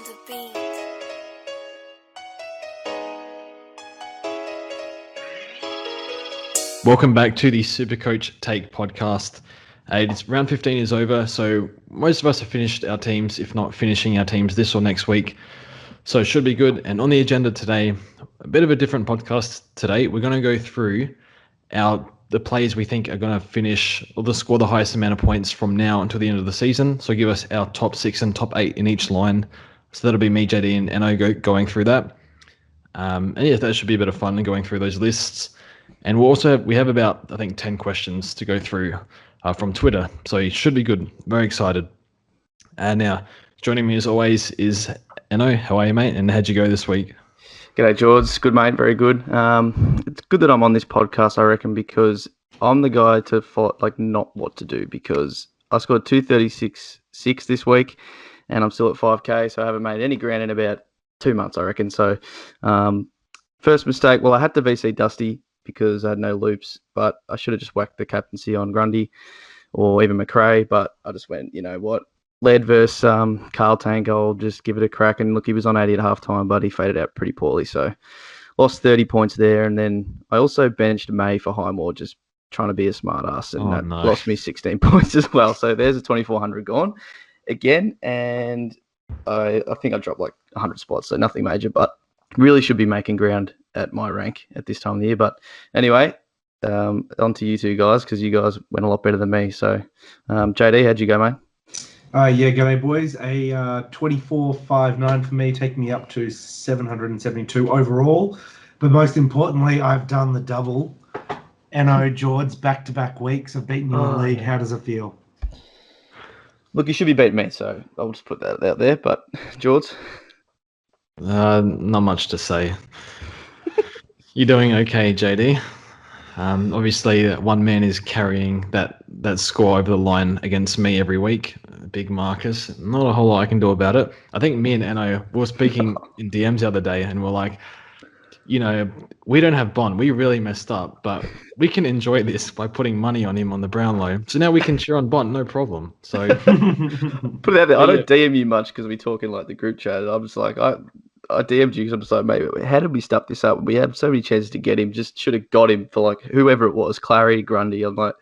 on the beat. Welcome back to the Supercoach Take podcast. It's round 15 is over, so most of us have finished our teams, if not finishing our teams this or next week. So it should be good. And on the agenda today, a bit of a different podcast today. We're going to go through the players we think are going to finish or score the highest amount of points from now until the end of the season. So give us our top 6 and top 8 in each line. So that'll be me, JD, and Enno going through that. And yeah, that should be a bit of fun going through those lists. And we have about, I think, 10 questions to go through from Twitter. So it should be good. Very excited. And now, joining me as always is Enno. How are you, mate? And how'd you go this week? G'day, George. Good, mate. Very good. It's good that I'm on this podcast, I reckon, because I'm the guy to fight, not what to do, because I scored 236.6 this week, and I'm still at 5K, so I haven't made any ground in about 2 months, I reckon. So, first mistake, well, I had to VC Dusty because I had no loops, but I should have just whacked the captaincy on Grundy or even McRae, but I just went, you know what, Led versus Carl Tank, I'll just give it a crack. And look, he was on 80 at halftime, but he faded out pretty poorly. So lost 30 points there. And then I also benched May for Highmore, just trying to be a smart ass. And lost me 16 points as well. So there's a 2,400 gone again. And I think I dropped 100 spots, so nothing major, but really should be making ground at my rank at this time of the year. But anyway, on to you two guys, because you guys went a lot better than me. So JD, how'd you go, mate? Yeah, g'day boys. A 24.59 for me, taking me up to 772 overall. But most importantly, I've done the double. Enno, George, back-to-back weeks. I've beaten you in the league. How does it feel? Look, you should be beating me, so I'll just put that out there. But George? Not much to say. You're doing okay, JD. Obviously, one man is carrying that score over the line against me every week. Big Marcus. Not a whole lot I can do about it. I think me and Enno were speaking in DMs the other day, and we're like, we don't have Bond. We really messed up, but we can enjoy this by putting money on him on the Brownlow. So now we can cheer on Bond, no problem. So put it out there. I don't DM you much because we talk in the group chat. I'm just like, I DM'd you because I'm just like, mate, how did we stuff this up? We had so many chances to get him. Just should have got him for whoever it was, Clary, Grundy. I'm like,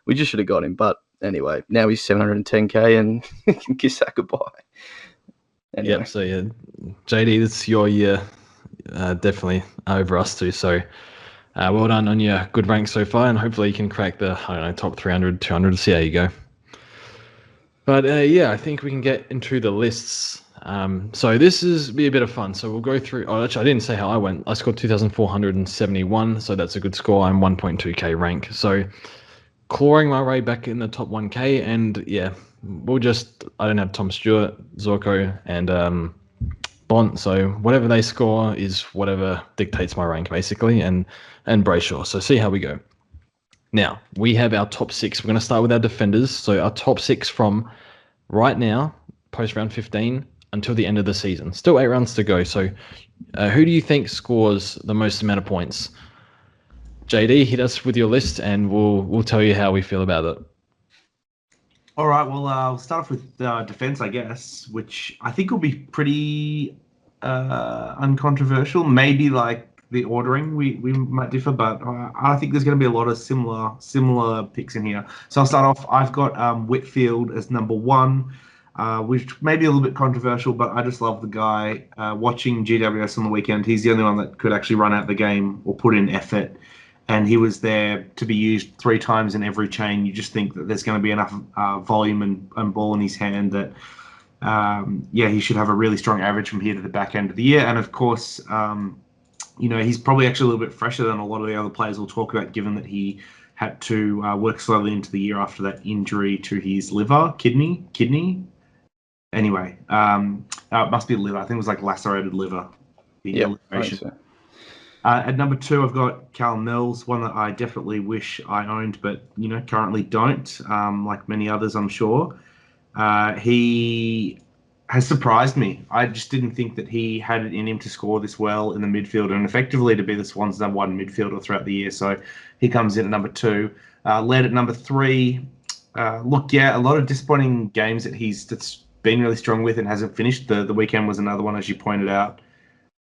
we just should have got him. But anyway, now he's 710K and he can kiss that goodbye. Anyway. Yep. So yeah, JD, this is your year, definitely over us too. So well done on your good rank so far, and hopefully you can crack the top 300, 200 to see how you go. But yeah, I think we can get into the lists. So this is be a bit of fun. So we'll go through. Oh, actually, I didn't say how I went. I scored 2,471, so that's a good score. I'm 1.2K rank. So clawing my way back in the top 1K, and yeah, I don't have Tom Stewart, Zorko, and Bont. So whatever they score is whatever dictates my rank, basically, and Brayshaw. So see how we go. Now we have our top 6. We're going to start with our defenders. So our top 6 from right now, post round 15. Until the end of the season. Still 8 rounds to go. So who do you think scores the most amount of points? JD, hit us with your list and we'll tell you how we feel about it. All right, well, I'll start off with defense, I guess, which I think will be pretty uncontroversial. Maybe the ordering we might differ, but I think there's going to be a lot of similar picks in here. So I'll start off. I've got Whitfield as number 1. Which may be a little bit controversial, but I just love the guy. Watching GWS on the weekend, he's the only one that could actually run out the game or put in effort, and he was there to be used 3 times in every chain. You just think that there's going to be enough volume and ball in his hand that, he should have a really strong average from here to the back end of the year. And of course, he's probably actually a little bit fresher than a lot of the other players we'll talk about, given that he had to work slowly into the year after that injury to his kidney. Anyway, it must be liver. I think it was lacerated liver. Yeah. At number 2, I've got Callum Mills, one that I definitely wish I owned, but currently don't. Like many others, I'm sure. He has surprised me. I just didn't think that he had it in him to score this well in the midfield and effectively to be the Swans' number 1 midfielder throughout the year. So he comes in at number 2. Led at number 3. A lot of disappointing games that's been really strong with and hasn't finished. The weekend was another one, as you pointed out.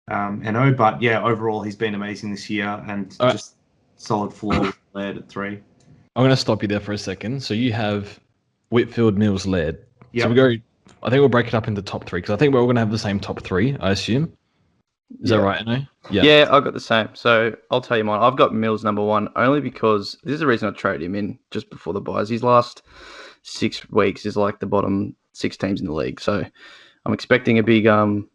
But yeah, overall he's been amazing this year and All right. just solid floor with Laird at 3. I'm going to stop you there for a second. So you have Whitfield, Mills, Laird. Yep. So we go. I think we'll break it up into top 3 because I think we're all going to have the same top 3. I assume. Is that right, Anno? Yeah, I've got the same. So I'll tell you mine. I've got Mills number 1 only because this is the reason I traded him in just before the buys. His last 6 weeks is like the bottom 6 teams in the league. So I'm expecting a big month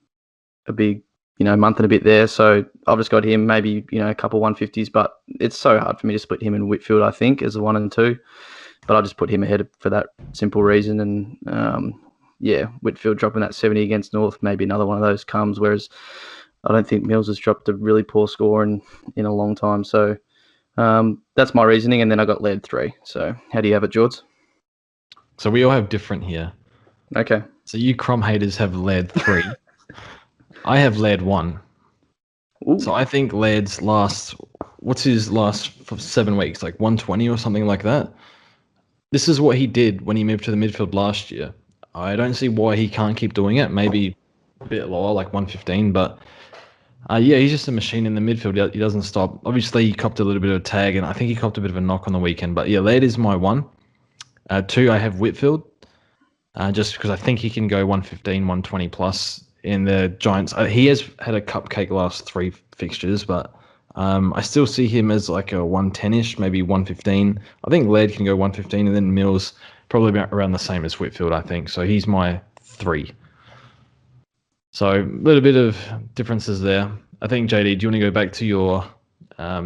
and a bit there. So I've just got him, maybe, a couple 150s, but it's so hard for me to split him and Whitfield, I think, as a 1 and 2. But I just put him ahead for that simple reason. And Whitfield dropping that 70 against North, maybe another one of those comes, whereas I don't think Mills has dropped a really poor score in a long time. So that's my reasoning. And then I got Laird 3. So how do you have it, George? So we all have different here. Okay. So you Crom haters have Laird 3. I have Laird 1. Ooh. So I think Laird's what's his last 7 weeks? Like 120 or something like that? This is what he did when he moved to the midfield last year. I don't see why he can't keep doing it. Maybe a bit lower, like 115, but he's just a machine in the midfield. He doesn't stop. Obviously, he copped a little bit of a tag, and I think he copped a bit of a knock on the weekend. But yeah, Laird is my 1. 2, I have Whitfield, just because I think he can go 115, 120 plus in the Giants. He has had a cupcake last 3 fixtures, but I still see him as like a 110-ish, maybe 115. I think Laird can go 115, and then Mills probably about around the same as Whitfield, I think. So he's my 3. So a little bit of differences there. I think, JD, do you want to go back to your... are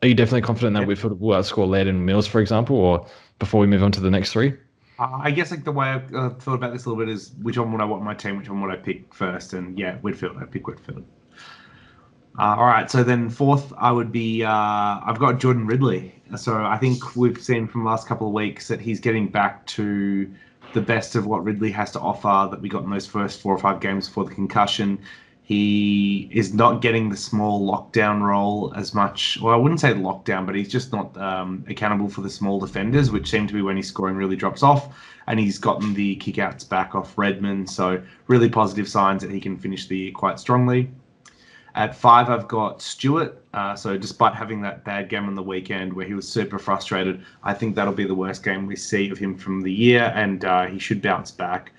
you definitely confident that Whitfield will outscore Laird and Mills, for example, or before we move on to the next 3? I guess like the way I've thought about this a little bit is which one would I want my team, which one would I pick first? And yeah, Whitfield, I pick Whitfield. All right, so then 4th, I would be... I've got Jordan Ridley. So I think we've seen from the last couple of weeks that he's getting back to the best of what Ridley has to offer that we got in those first 4 or 5 games before the concussion. He is not getting the small lockdown role as much. Well, I wouldn't say lockdown, but he's just not accountable for the small defenders, which seem to be when his scoring really drops off. And he's gotten the kickouts back off Redmond. So really positive signs that he can finish the year quite strongly. At 5, I've got Stewart. So despite having that bad game on the weekend where he was super frustrated, I think that'll be the worst game we see of him from the year, and he should bounce back.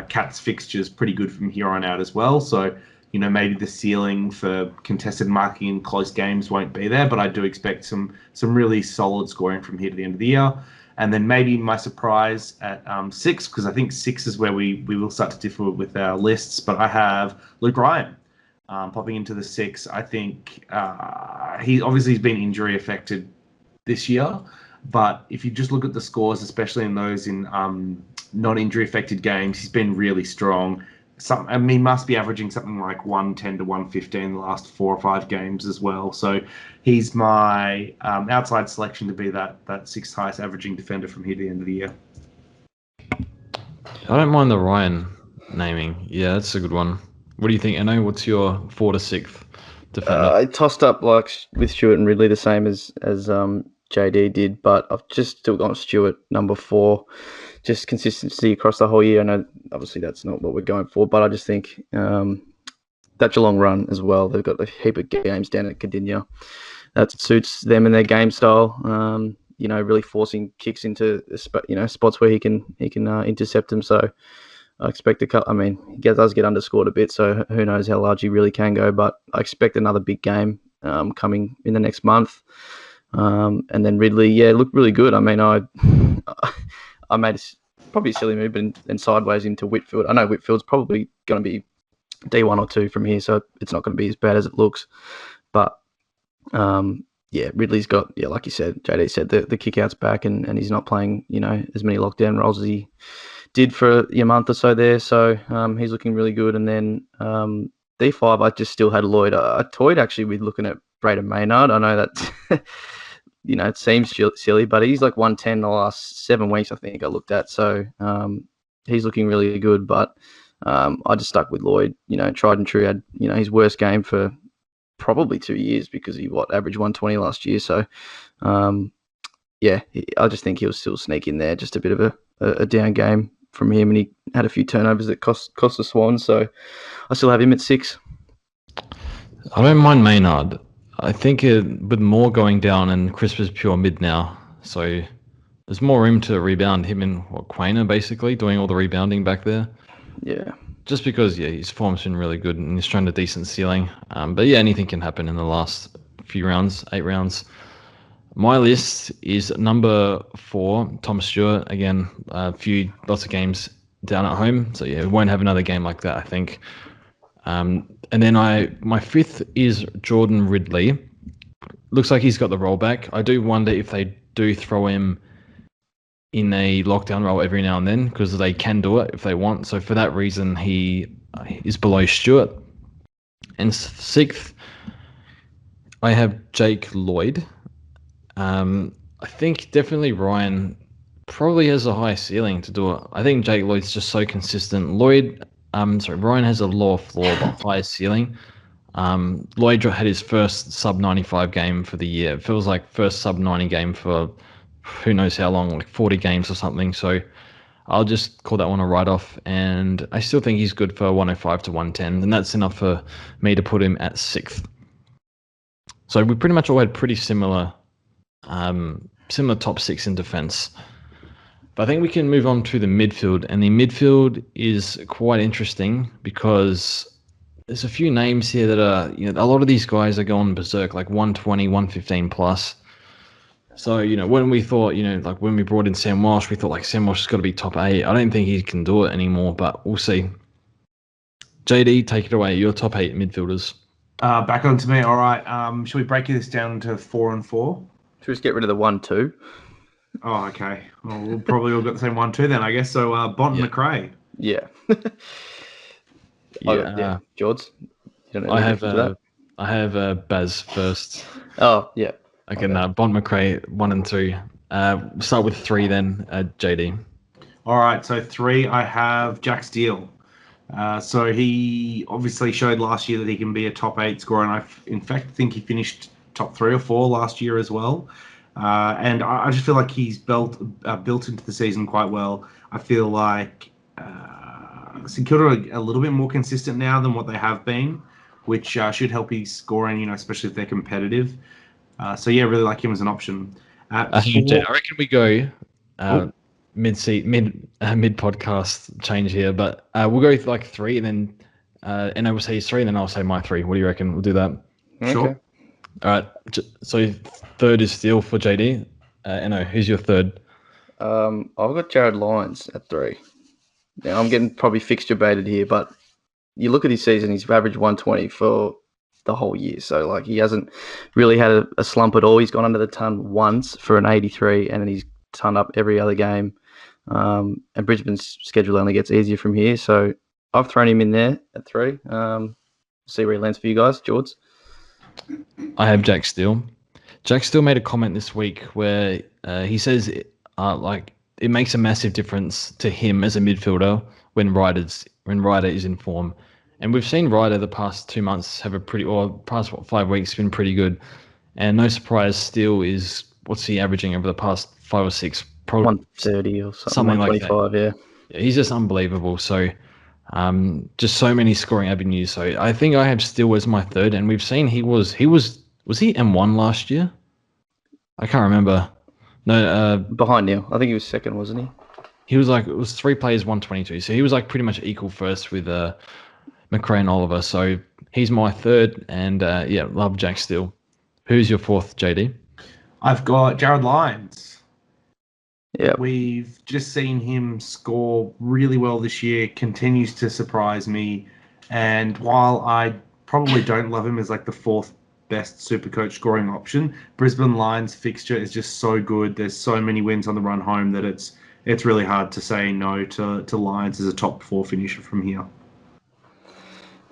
Cat's fixture's pretty good from here on out as well. So, maybe the ceiling for contested marking in close games won't be there, but I do expect some really solid scoring from here to the end of the year. And then maybe my surprise at 6, because I think 6 is where we will start to differ with our lists, but I have Luke Ryan. Popping into the 6, I think he's been injury affected this year, but if you just look at the scores, especially in those in non-injury affected games, he's been really strong. He must be averaging something like 110 to 115 in the last 4 or 5 games as well. So he's my outside selection to be that 6th highest averaging defender from here to the end of the year. I don't mind the Ryan naming. Yeah, that's a good one. What do you think, Anno? What's your 4 to 6th defender? I tossed up like with Stewart and Ridley the same as JD did, but I've just still got Stewart number 4. Just consistency across the whole year. I know obviously that's not what we're going for, but I just think that Geelong run as well. They've got a heap of games down at Cardinia. That suits them and their game style. Really forcing kicks into spots where he can intercept them. So I expect he does get underscored a bit, so who knows how large he really can go, but I expect another big game coming in the next month. And then Ridley, looked really good. I mean, I made probably a silly move and sideways into Whitfield. I know Whitfield's probably going to be D1 or 2 from here, so it's not going to be as bad as it looks. But, Ridley's got, like you said, JD said, the kick-out's back and he's not playing, as many lockdown roles as he did for a month or so there. So he's looking really good. And then D5, I just still had Lloyd. I toyed actually with looking at Braden Maynard. I know that, it seems silly, but he's like 110 the last 7 weeks, I think I looked at. So he's looking really good. But I just stuck with Lloyd, tried and true. Had, his worst game for probably 2 years because he averaged 120 last year. So I just think he'll still sneak in there. Just a bit of a down game from him, and he had a few turnovers that cost the Swans. So I still have him at 6. I don't mind Maynard. I think with Moore going down and Crisp is pure mid now, so there's more room to rebound him and Quainer basically doing all the rebounding back there. Yeah. Just because his form's been really good and he's shown a decent ceiling. But yeah, anything can happen in the last few rounds, 8 rounds. My list is number 4, Tom Stewart. Again, lots of games down at home, so yeah, we won't have another game like that, I think. And then my 5th is Jordan Ridley. Looks like he's got the roll back. I do wonder if they do throw him in a lockdown role every now and then, because they can do it if they want. So for that reason, he is below Stewart. And 6th, I have Jake Lloyd. I think definitely Ryan probably has a high ceiling to do it. I think Jake Lloyd's just so consistent. Ryan has a lower floor but higher ceiling. Lloyd had his first sub 95 game for the year. It feels like first sub 90 game for who knows how long, like 40 games or something. So I'll just call that one a write-off. And I still think he's good for 105 to 110. And that's enough for me to put him at 6th. So we pretty much all had pretty similar top 6 in defense. But I think we can move on to the midfield. And the midfield is quite interesting because there's a few names here that are, a lot of these guys are going berserk, like 120, 115 plus. So, when we thought, like when we brought in Sam Walsh, we thought like Sam Walsh has got to be top 8. I don't think he can do it anymore, but we'll see. JD, take it away. Your top 8 midfielders. Back on to me. All right. Should we break this down into 4 and 4? Should we just get rid of the 1-2? Oh, okay. Well, we'll probably all got the same 1-2 then, I guess. So, Bont and McRae. Yeah. Yeah. George? I have Baz first. Oh, yeah. Okay, now Bont McRae 1 and 2. Start with 3 then, JD. All right, so 3, I have Jack Steele. So he obviously showed last year that he can be a top 8 scorer, and I, in fact, think he finished top 3 or 4 last year as well. And I just feel like he's built into the season quite well. I feel like St Kilda are a little bit more consistent now than what they have been, which should help his scoring, especially if they're competitive. So yeah, really like him as an option. I reckon we go mid podcast change here, but we'll go with like 3, and then and I will say his 3, and then I'll say my 3. What do you reckon? We'll do that. Sure. Okay. All right. So 3rd is Steele for JD. Eno, who's your 3rd? I've got Jared Lyons at 3. Now I'm getting probably fixture baited here, but you look at his season, he's averaged 120 for the whole year. So like he hasn't really had a slump at all. He's gone under the ton once for an 83, and then he's turned up every other game. And Brisbane's schedule only gets easier from here. So I've thrown him in there at 3. See where he lands for you guys, George. I have Jack Steele. Jack Steele made a comment this week where he says it makes a massive difference to him as a midfielder when Ryder is in form. And we've seen Ryder the past 2 months past 5 weeks been pretty good. And no surprise, Steele is, what's he averaging over the past 5 or 6? Probably 130 or something like that. Yeah. He's just unbelievable. So just so many scoring avenues. So I think I have Steele as my 3rd, and we've seen was he M1 last year? I can't remember. No, behind Neil. I think he was 2nd, wasn't he? He was it was 3 players, 122. So he was like pretty much equal first with McRae and Oliver. So he's my 3rd, and love Jack Steele. Who's your 4th, JD? I've got Jared Lyons. Yeah. We've just seen him score really well this year, continues to surprise me. And while I probably don't love him as like the 4th best Supercoach scoring option, Brisbane Lions fixture is just so good. There's so many wins on the run home that it's really hard to say no to Lions as a top 4 finisher from here.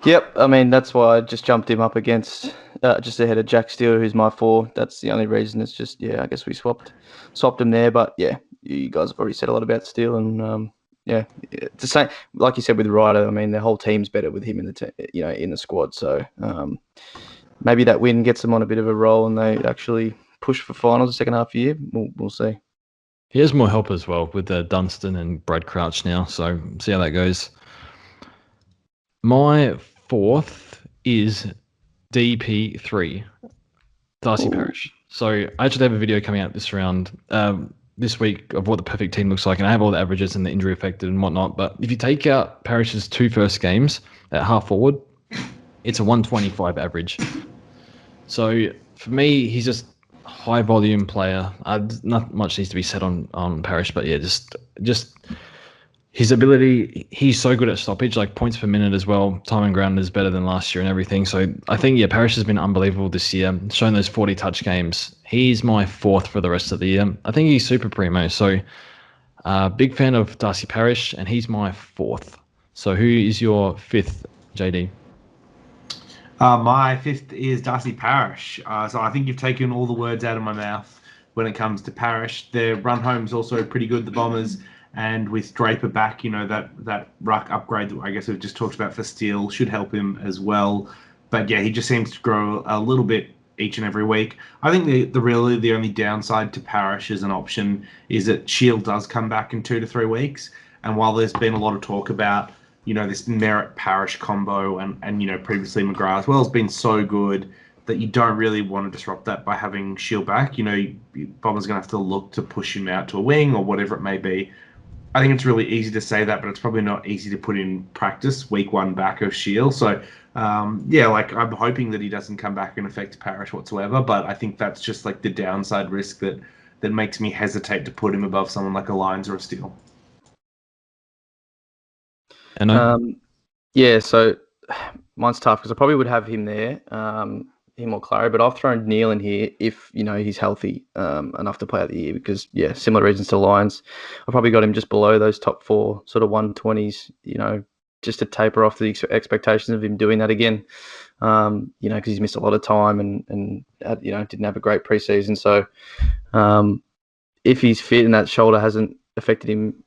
Yep, I mean, that's why I just jumped him up against, just ahead of Jack Steele, who's my 4. That's the only reason. It's just, I guess we swapped him there. But yeah, you guys have already said a lot about Steele, and it's the same. Like you said with Ryder, I mean, the whole team's better with him in the squad. So maybe that win gets them on a bit of a roll, and they actually push for finals the second half of the year. We'll see. He has more help as well with Dunstan and Brad Crouch now, so see how that goes. My fourth is DP3, Darcy Parish. So I actually have a video coming out this week of what the perfect team looks like, and I have all the averages and the injury affected and whatnot. But if you take out Parish's 2 first games at half forward, it's a 125 average. So for me, he's just a high volume player. Not much needs to be said on Parish, but yeah, just his ability. He's so good at stoppage, like points per minute as well. Time and ground is better than last year and everything. So I think Parish has been unbelievable this year. Shown those 40 touch games. He's my fourth for the rest of the year. I think he's super primo. So big fan of Darcy Parish, and he's my fourth. So who is your fifth, JD? My fifth is Darcy Parish. So I think you've taken all the words out of my mouth when it comes to Parish. Their run home's also pretty good, the Bombers. And with Draper back, that ruck upgrade that I guess we've just talked about for Steele should help him as well. But yeah, he just seems to grow a little bit each and every week. I think the only downside to Parish as an option is that Shield does come back in 2 to 3 weeks. And while there's been a lot of talk about this Merritt Parish combo and previously McGrath as well has been so good that you don't really want to disrupt that by having Shield back. Bombers going to have to look to push him out to a wing or whatever it may be. I think it's really easy to say that, but it's probably not easy to put in practice week 1 back of Shield. So, I'm hoping that he doesn't come back and affect Parish whatsoever, but I think that's just like the downside risk that makes me hesitate to put him above someone like a Lions or a Steele. So mine's tough because I probably would have him there, him or Clary, but I've thrown Neil in here if he's healthy enough to play out the year because similar reasons to Lions. I probably got him just below those top 4 sort of 120s, just to taper off the expectations of him doing that again. Because he's missed a lot of time and didn't have a great preseason. So if he's fit and that shoulder hasn't affected him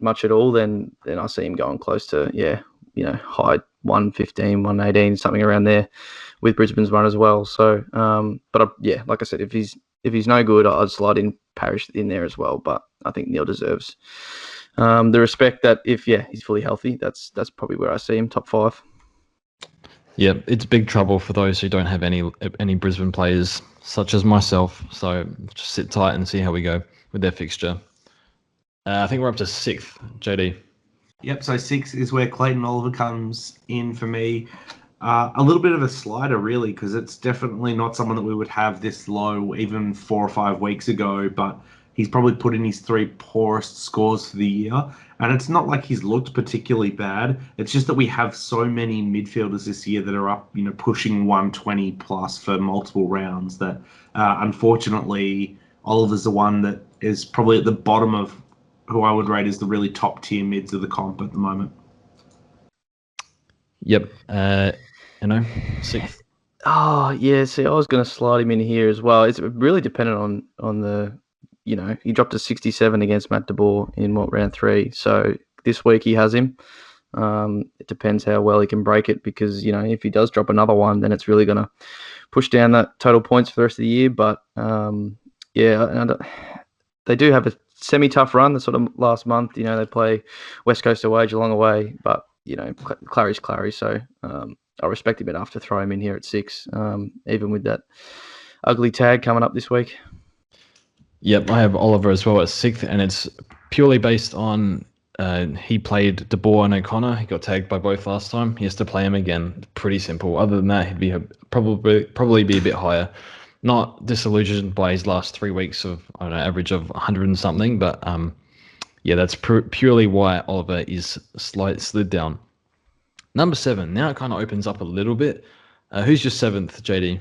much at all, then I see him going close to high 115, 118, something around there with Brisbane's run as well. So like I said, if he's no good, I'd slide in Parish in there as well. But I think Neil deserves the respect that if he's fully healthy, that's probably where I see him top 5. Yeah, it's big trouble for those who don't have any Brisbane players, such as myself. So just sit tight and see how we go with their fixture. I think we're up to 6th, JD. Yep, so 6 is where Clayton Oliver comes in for me. A little bit of a slider, really, because it's definitely not someone that we would have this low even 4 or 5 weeks ago, but he's probably put in his 3 poorest scores for the year. And it's not like he's looked particularly bad. It's just that we have so many midfielders this year that are up, pushing 120 plus for multiple rounds that, unfortunately, Oliver's the one that is probably at the bottom of who I would rate as the really top tier mids of the comp at the moment. Yep. 6th. Oh, yeah. See, I was going to slide him in here as well. It's really dependent on the, he dropped to 67 against Matt DeBoer in round 3. So this week he has him. It depends how well he can break it because, if he does drop another one, then it's really going to push down that total points for the rest of the year. But they do have a semi-tough run the sort of last month. They play West Coast away, Geelong away, but Clary's Clary, so I respect him enough to throw him in here at 6, even with that ugly tag coming up this week. Yep, I have Oliver as well at 6th, and it's purely based on he played DeBoer and O'Connor. He got tagged by both last time. He has to play him again. Pretty simple. Other than that, he'd be probably be a bit higher. Not disillusioned by his last 3 weeks of average of 100 and something, but that's purely why Oliver is slid down. Number 7. Now it kind of opens up a little bit. Who's your 7th, JD?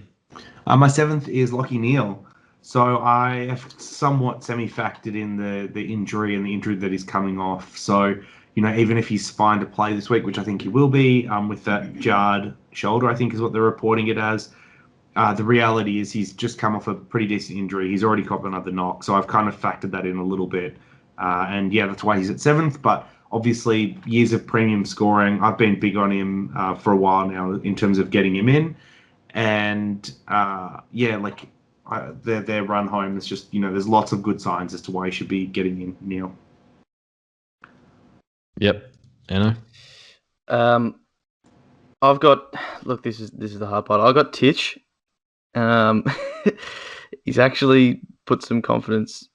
My 7th is Lachie Neale. So I have somewhat semi-factored in the injury and the injury that is coming off. So, even if he's fine to play this week, which I think he will be, with that jarred shoulder, I think is what they're reporting it as. The reality is he's just come off a pretty decent injury. He's already copped another knock. So I've kind of factored that in a little bit. That's why he's at 7th. But obviously, years of premium scoring. I've been big on him for a while now in terms of getting him in. And, their run home. It's just, there's lots of good signs as to why he should be getting in, Neil. Yep. Anna? I've got this is the hard part. I've got Titch. He's actually put some confidence.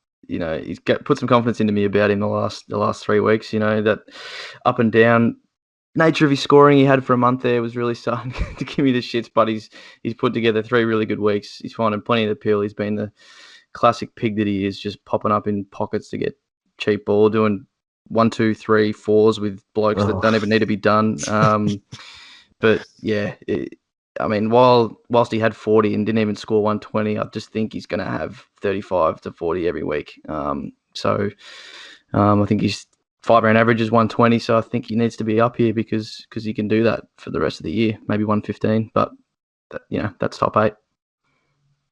Put some confidence into me about him the last 3 weeks. That up and down nature of his scoring he had for a month there was really starting to give me the shits. But he's put together 3 really good weeks. He's finding plenty of the appeal. He's been the classic pig that he is, just popping up in pockets to get cheap ball, doing 1, 2, 3, 4s with blokes that don't even need to be done. But yeah, whilst he had 40 and didn't even score 120, I just think he's going to have 35 to 40 every week. So I think his 5-round average is 120, so I think he needs to be up here because he can do that for the rest of the year, maybe 115, but that's top 8.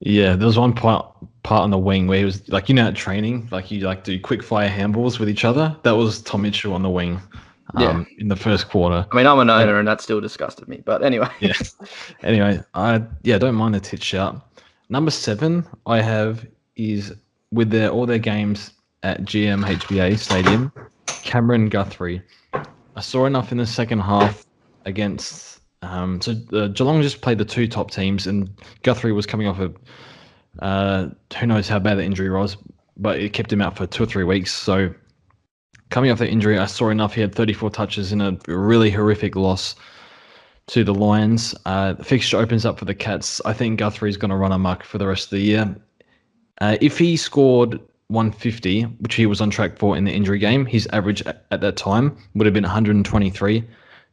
Yeah, there was one part on the wing where he was like, at training, like you like do quick fire handballs with each other. That was Tom Mitchell on the wing. In the first quarter. I mean, I'm an owner, and that still disgusted me. But anyway. Yeah. Anyway, I don't mind the tit shout. Number 7 I have is with all their games at GMHBA Stadium, Cameron Guthrie. I saw enough in the second half against. Geelong just played the 2 top teams, and Guthrie was coming off who knows how bad the injury was, but it kept him out for 2 or 3 weeks. So. Coming off that injury, I saw enough. He had 34 touches in a really horrific loss to the Lions. The fixture opens up for the Cats. I think Guthrie's going to run amok for the rest of the year. If he scored 150, which he was on track for in the injury game, his average at that time would have been 123.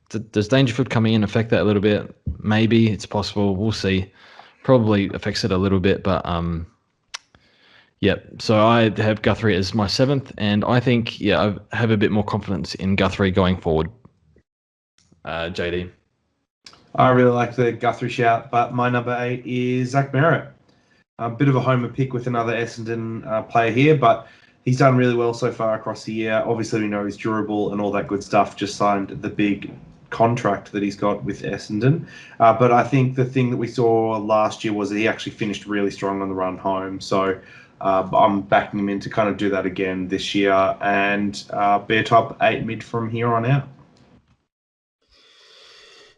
Does Dangerfield coming in affect that a little bit? Maybe. It's possible. We'll see. Probably affects it a little bit, but Yep. So I have Guthrie as my 7th, and I think, I have a bit more confidence in Guthrie going forward. JD. I really like the Guthrie shout, but my number 8 is Zach Merritt. A bit of a homer pick with another Essendon player here, but he's done really well so far across the year. Obviously, we know he's durable and all that good stuff. Just signed the big contract that he's got with Essendon. But I think the thing that we saw last year was that he actually finished really strong on the run home. So I'm backing him in to kind of do that again this year and be a top 8 mid from here on out.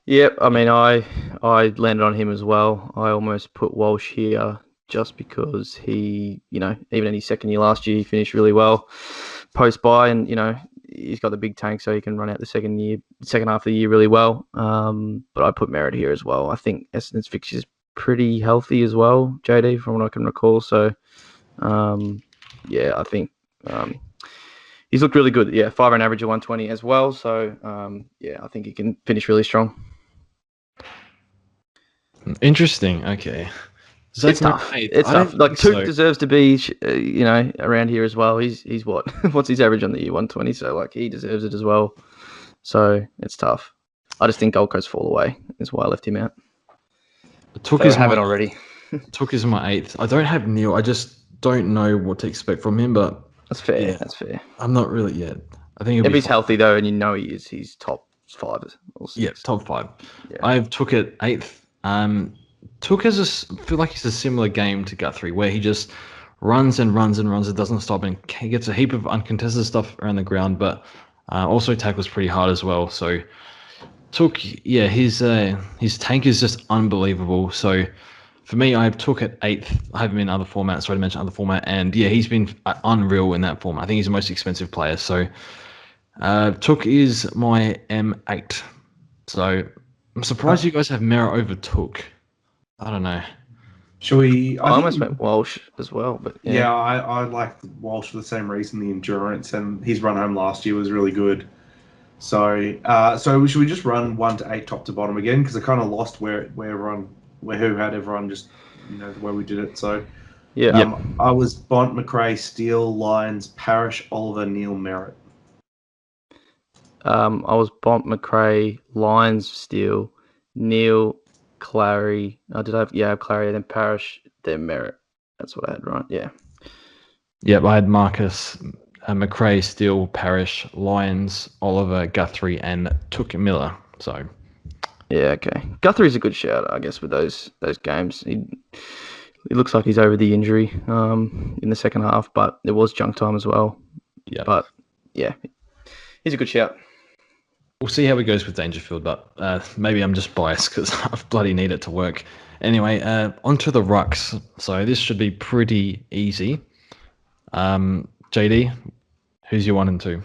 Yep, I mean, I landed on him as well. I almost put Walsh here just because he, even in his second year last year, he finished really well post-buy, and, he's got the big tank, so he can run out the second half of the year really well. But I put Merritt here as well. I think Essendon's fixture is pretty healthy as well, JD, from what I can recall. So, I think he's looked really good. Yeah, 5-round average of 120 as well. So, I think he can finish really strong. Interesting. Okay. It's tough. It's tough. Like Took deserves to be, around here as well. He's what? What's his average on the year? 120. So he deserves it as well. So it's tough. I just think Gold Coast fall away. That's why I left him out. Took is it already. Took is my 8th. I don't have Neil. I just don't know what to expect from him. But that's fair. Yeah, that's fair. I'm not really yet. I think if he's healthy though, and he is, he's top 5 or 6. Yeah, top 5. Yeah. I have Took at 8th. Took has feel like it's a similar game to Guthrie, where he just runs and runs and runs. It doesn't stop, and he gets a heap of uncontested stuff around the ground, but also tackles pretty hard as well. So Took, his tank is just unbelievable. So for me, I have Took at 8th. I have him in other formats, so I mentioned other format, and he's been unreal in that format. I think he's the most expensive player. So Took is my M8. So I'm surprised you guys have Merritt over Took. I don't know. Should we? I almost went Walsh as well, but I like Walsh for the same reason. The endurance and his run home last year was really good. So should we just run 1 to 8 top to bottom again? Because I kind of lost who had everyone just the way we did it. So I was Bont, McRae, Steele, Lyons, Parrish, Oliver, Neil, Merritt. I was Bont, McRae, Lyons, Steele, Neil, Clary. Did I have Clary, then Parrish, then Merritt. That's what I had, right? Yeah. Yep, I had Marcus, McRae, Steele, Parrish, Lyons, Oliver, Guthrie, and Took Miller. So, yeah, okay. Guthrie's a good shout, I guess, with those games. It looks like he's over the injury in the second half, but it was junk time as well. Yeah. But yeah, he's a good shout. We'll see how it goes with Dangerfield, but maybe I'm just biased because I bloody need it to work. Anyway, onto the rucks. So this should be pretty easy. JD, who's your 1 and 2?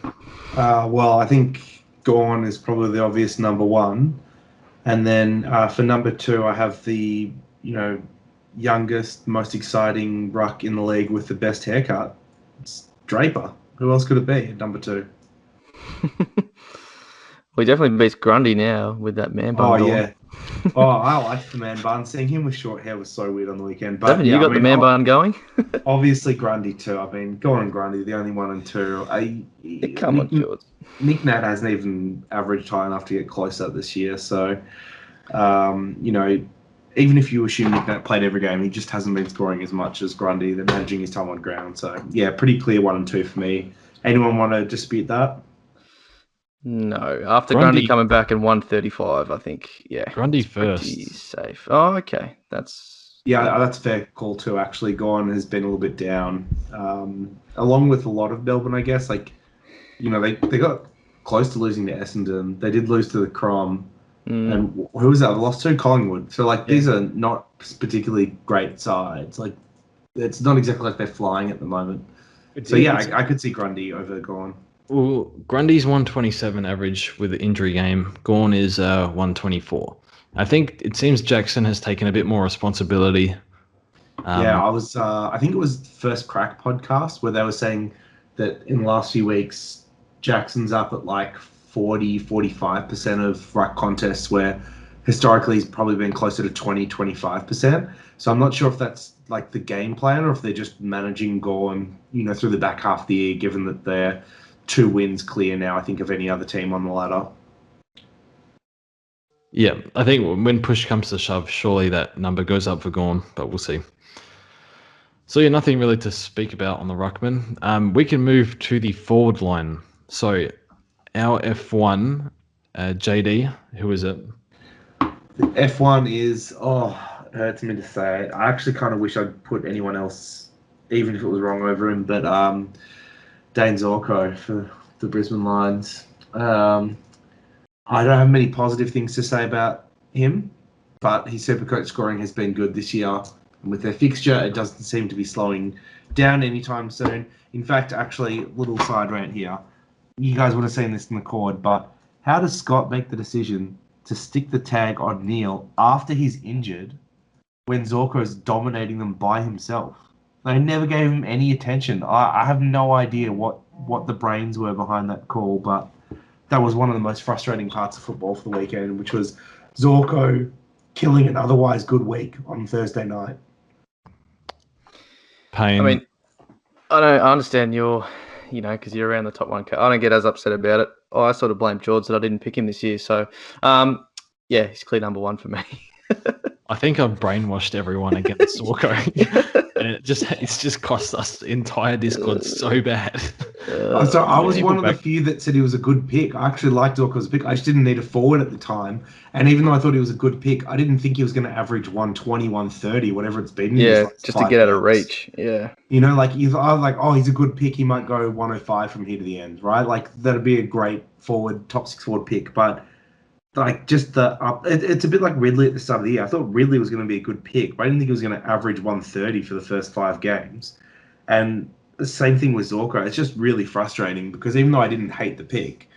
Well, I think Gorn is probably the obvious number one. And then for number 2, I have the, youngest, most exciting ruck in the league with the best haircut. It's Draper. Who else could it be at number 2? Well, he definitely beats Grundy now with that man bun. Oh, yeah. I like the man bun. Seeing him with short hair was so weird on the weekend. But Haven't you got the man bun going? Obviously, Grundy too. I mean, Gorn and Grundy, the only 1 and 2. Come on, George. Nick Nat hasn't even averaged high enough to get closer this year. So, even if you assume Nick Nat played every game, he just hasn't been scoring as much as Grundy. They're managing his time on ground. So, yeah, pretty clear 1 and 2 for me. Anyone want to dispute that? No. After Grundy coming back in 135, I think, yeah. Grundy first. Pretty safe. Oh, okay. That's a fair call too, actually. Gorn has been a little bit down, along with a lot of Melbourne, I guess. Like, they got close to losing to Essendon. They did lose to the Crom. And who was that? They lost to Collingwood. So, these are not particularly great sides. Like, it's not exactly like they're flying at the moment. So, yeah, I could see Grundy over Gorn. Well, Grundy's 127 average with the injury game. Gorn is 124. I think it seems Jackson has taken a bit more responsibility. I think it was First Crack podcast where they were saying that in the last few weeks, Jackson's up at 40-45% of ruck contests, where historically he's probably been closer to 20-25%. So I'm not sure if that's the game plan or if they're just managing Gorn, through the back half of the year, given that they're 2 wins clear now, I think, of any other team on the ladder. Yeah, I think when push comes to shove, surely that number goes up for Gorn, but we'll see. So yeah, nothing really to speak about on the ruckman. We can move to the forward line. So our F1, JD, who is it? The F1 is, it hurts me to say. I actually kind of wish I'd put anyone else, even if it was wrong, over him, but Dane Zorko for the Brisbane Lions. I don't have many positive things to say about him, but his Supercoach scoring has been good this year. And with their fixture, it doesn't seem to be slowing down anytime soon. In fact, actually, little side rant here. You guys would have seen this in the cord, but how does Scott make the decision to stick the tag on Neil after he's injured when Zorko's dominating them by himself? They never gave him any attention. I have no idea what the brains were behind that call, but that was one of the most frustrating parts of football for the weekend, which was Zorko killing an otherwise good week on Thursday night. Pain. I mean, I understand because you're around the top 1K. I don't get as upset about it. I sort of blame George that I didn't pick him this year. So, he's clear number 1 for me. I think I've brainwashed everyone against Zorko. And it's just cost us the entire Discord so bad. So I was one of the few that said he was a good pick. I actually liked Zorko as a pick. I just didn't need a forward at the time. And even though I thought he was a good pick, I didn't think he was going to average 120, 130, whatever it's been. Yeah, just to get out of reach. Yeah. I was like, he's a good pick. He might go 105 from here to the end, right? That'd be a great forward, top 6 forward pick. But it's a bit like Ridley at the start of the year. I thought Ridley was going to be a good pick, but I didn't think he was going to average 130 for the first 5 games. And the same thing with Zorko. It's just really frustrating because even though I didn't hate the pick,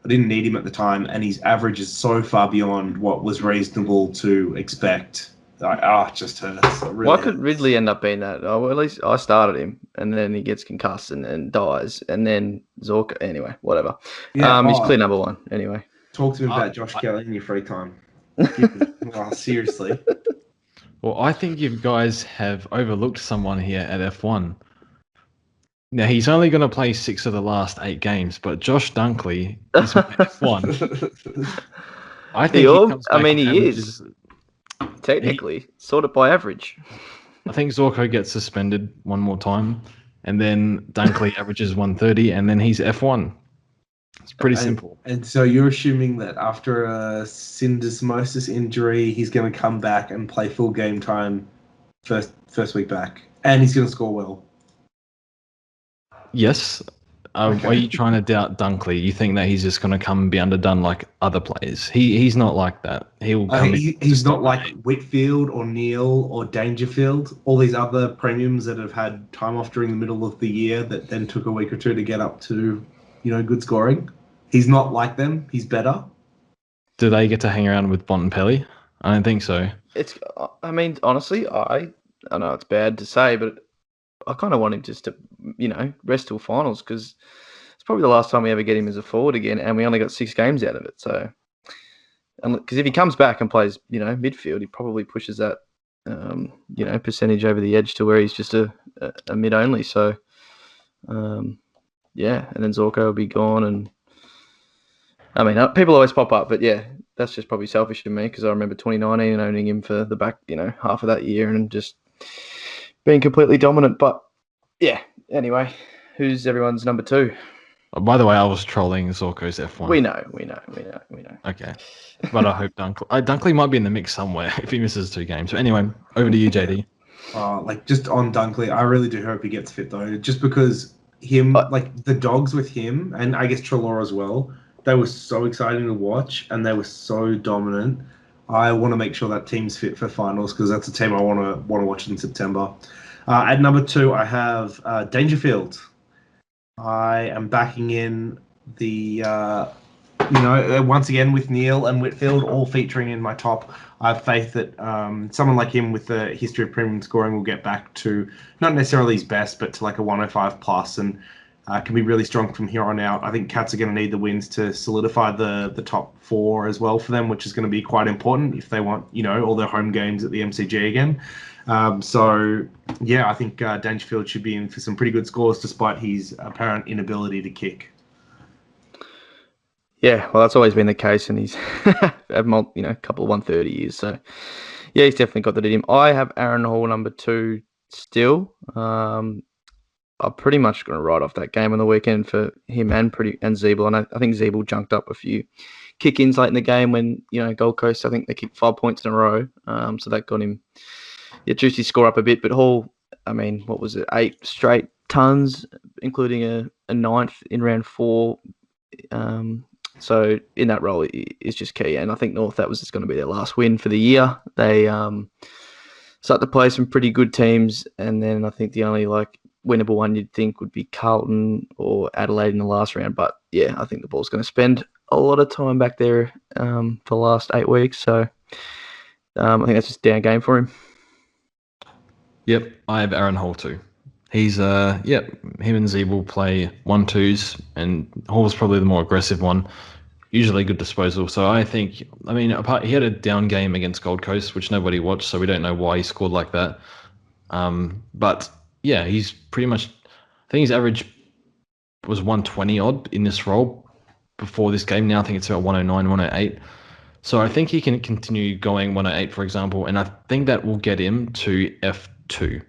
I didn't need him at the time, and his average is so far beyond what was reasonable to expect. It just hurts. Really Why could Ridley end up being that? Oh, well, at least I started him, and then he gets concussed and dies, and then Zorko. Anyway, whatever. Yeah, he's clear number 1. Anyway. Talk to me about Josh Kelly in your free time. Seriously. Well, I think you guys have overlooked someone here at F1. Now, he's only going to play 6 of the last 8 games, but Josh Dunkley is my F1. I think he is. Technically, sort of by average. I think Zorko gets suspended one more time, and then Dunkley averages 130, and then he's F1. It's pretty simple. And so you're assuming that after a syndesmosis injury, he's going to come back and play full game time first week back, and he's going to score well. Yes. Okay. Are you trying to doubt Dunkley? You think that he's just going to come and be underdone like other players? He's not like that. He'll come in. He's not like Whitfield or Neil or Dangerfield, all these other premiums that have had time off during the middle of the year that then took a week or two to get up to, good scoring. He's not like them. He's better. Do they get to hang around with Bontempelli? I don't think so. Honestly, I know it's bad to say, but I kind of want him just to, rest till finals because it's probably the last time we ever get him as a forward again, and we only got 6 games out of it. So, because if he comes back and plays, midfield, he probably pushes that, percentage over the edge to where he's just a mid only. So, and then Zorko will be gone, and people always pop up, but yeah, that's just probably selfish of me because I remember 2019 and owning him for the back, half of that year and just being completely dominant. But yeah, anyway, who's everyone's number 2? Oh, by the way, I was trolling Zorko's F1. We know. Okay, but I hope Dunkley might be in the mix somewhere if he misses 2 games. But anyway, over to you, JD. Just on Dunkley, I really do hope he gets fit though, just because the dogs with him and I guess Treloar as well, they were so exciting to watch and they were so dominant. I want to make sure that team's fit for finals because that's a team I want to watch in September. At number 2, I have Dangerfield. I am backing in the, once again with Neil and Whitfield all featuring in my top. I have faith that someone like him with a history of premium scoring will get back to not necessarily his best, but to like a 105 plus and can be really strong from here on out. I think Cats are going to need the wins to solidify the top 4 as well for them, which is going to be quite important if they want, all their home games at the MCG again. I think Dangerfield should be in for some pretty good scores despite his apparent inability to kick. Yeah, well, that's always been the case, and he's had a couple of 130 years. So, yeah, he's definitely got that in him. I have Aaron Hall number 2 still. I'm pretty much going to write off that game on the weekend for him and Zeeble. And I think Zeeble junked up a few kick-ins late in the game when, Gold Coast, I think they kicked 5 points in a row. So that got him, juiced his score up a bit. But Hall, what was it, 8 straight tons, including a 9th in round 4. So in that role is just key. And I think North, that was just going to be their last win for the year. They start to play some pretty good teams. And then I think the only winnable one you'd think would be Carlton or Adelaide in the last round. But yeah, I think the ball's going to spend a lot of time back there for the last 8 weeks. So I think that's just a down game for him. Yep, I have Aaron Hall too. He's him and Zeeble play 1-2s, and Hall's probably the more aggressive one. Usually good disposal. So I think, he had a down game against Gold Coast, which nobody watched, so we don't know why he scored like that. But yeah, he's pretty much, I think his average was 120 odd in this role before this game. Now I think it's about 109, 108. So I think he can continue going 108, for example, and I think that will get him to F2.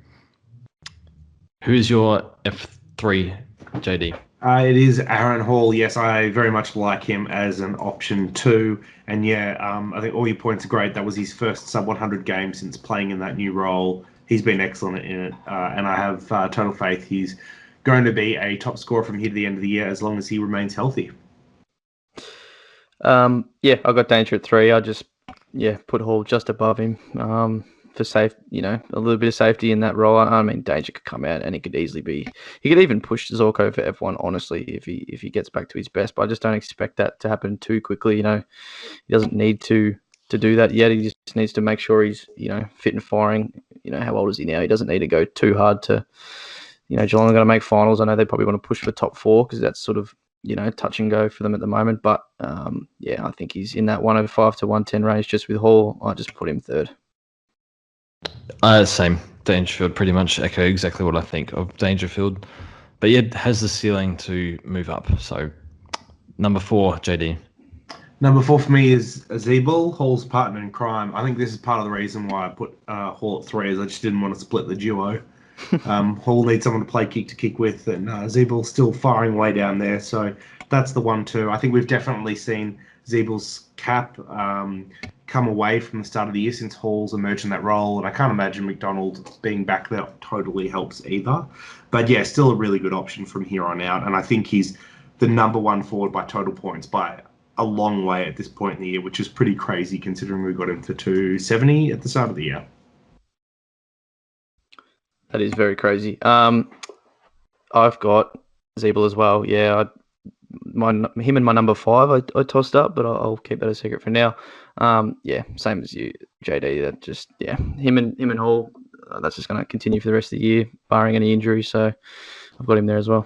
Who's your F3, JD? It is Aaron Hall. Yes, I very much like him as an option 2. And I think all your points are great. That was his first sub 100 game since playing in that new role. He's been excellent in it. And I have total faith he's going to be a top scorer from here to the end of the year as long as he remains healthy. I got Danger at 3. I just put Hall just above him for safe, a little bit of safety in that role. Danger could come out and he could even push Zorko for F1, honestly, if he gets back to his best. But I just don't expect that to happen too quickly. He doesn't need to do that yet. He just needs to make sure he's fit and firing. How old is he now? He doesn't need to go too hard to. Geelong are going to make finals. I know they probably want to push for top 4 because that's sort of touch and go for them at the moment. But I think he's in that 105 to 110 range just with Hall. I just put him 3rd. Same. Dangerfield, pretty much echo exactly what I think of Dangerfield. But yeah, has the ceiling to move up. So number 4, JD. Number 4 for me is Zeeble, Hall's partner in crime. I think this is part of the reason why I put Hall at 3 is I just didn't want to split the duo. Hall needs someone to play kick to kick with, and Zeeble's still firing way down there. So that's the 1-2. I think we've definitely seen Zeeble's cap come away from the start of the year since Hall's emerged in that role, and I can't imagine McDonald being back there totally helps either. But yeah, still a really good option from here on out, and I think he's the number one forward by total points by a long way at this point in the year, which is pretty crazy considering we got him for 270 at the start of the year. That is very crazy. I've got Zeeble as well. Yeah, him and my number 5 I tossed up, but I'll keep that a secret for now. Yeah, same as you, JD. That just him and Hall. That's just going to continue for the rest of the year, barring any injury. So I've got him there as well.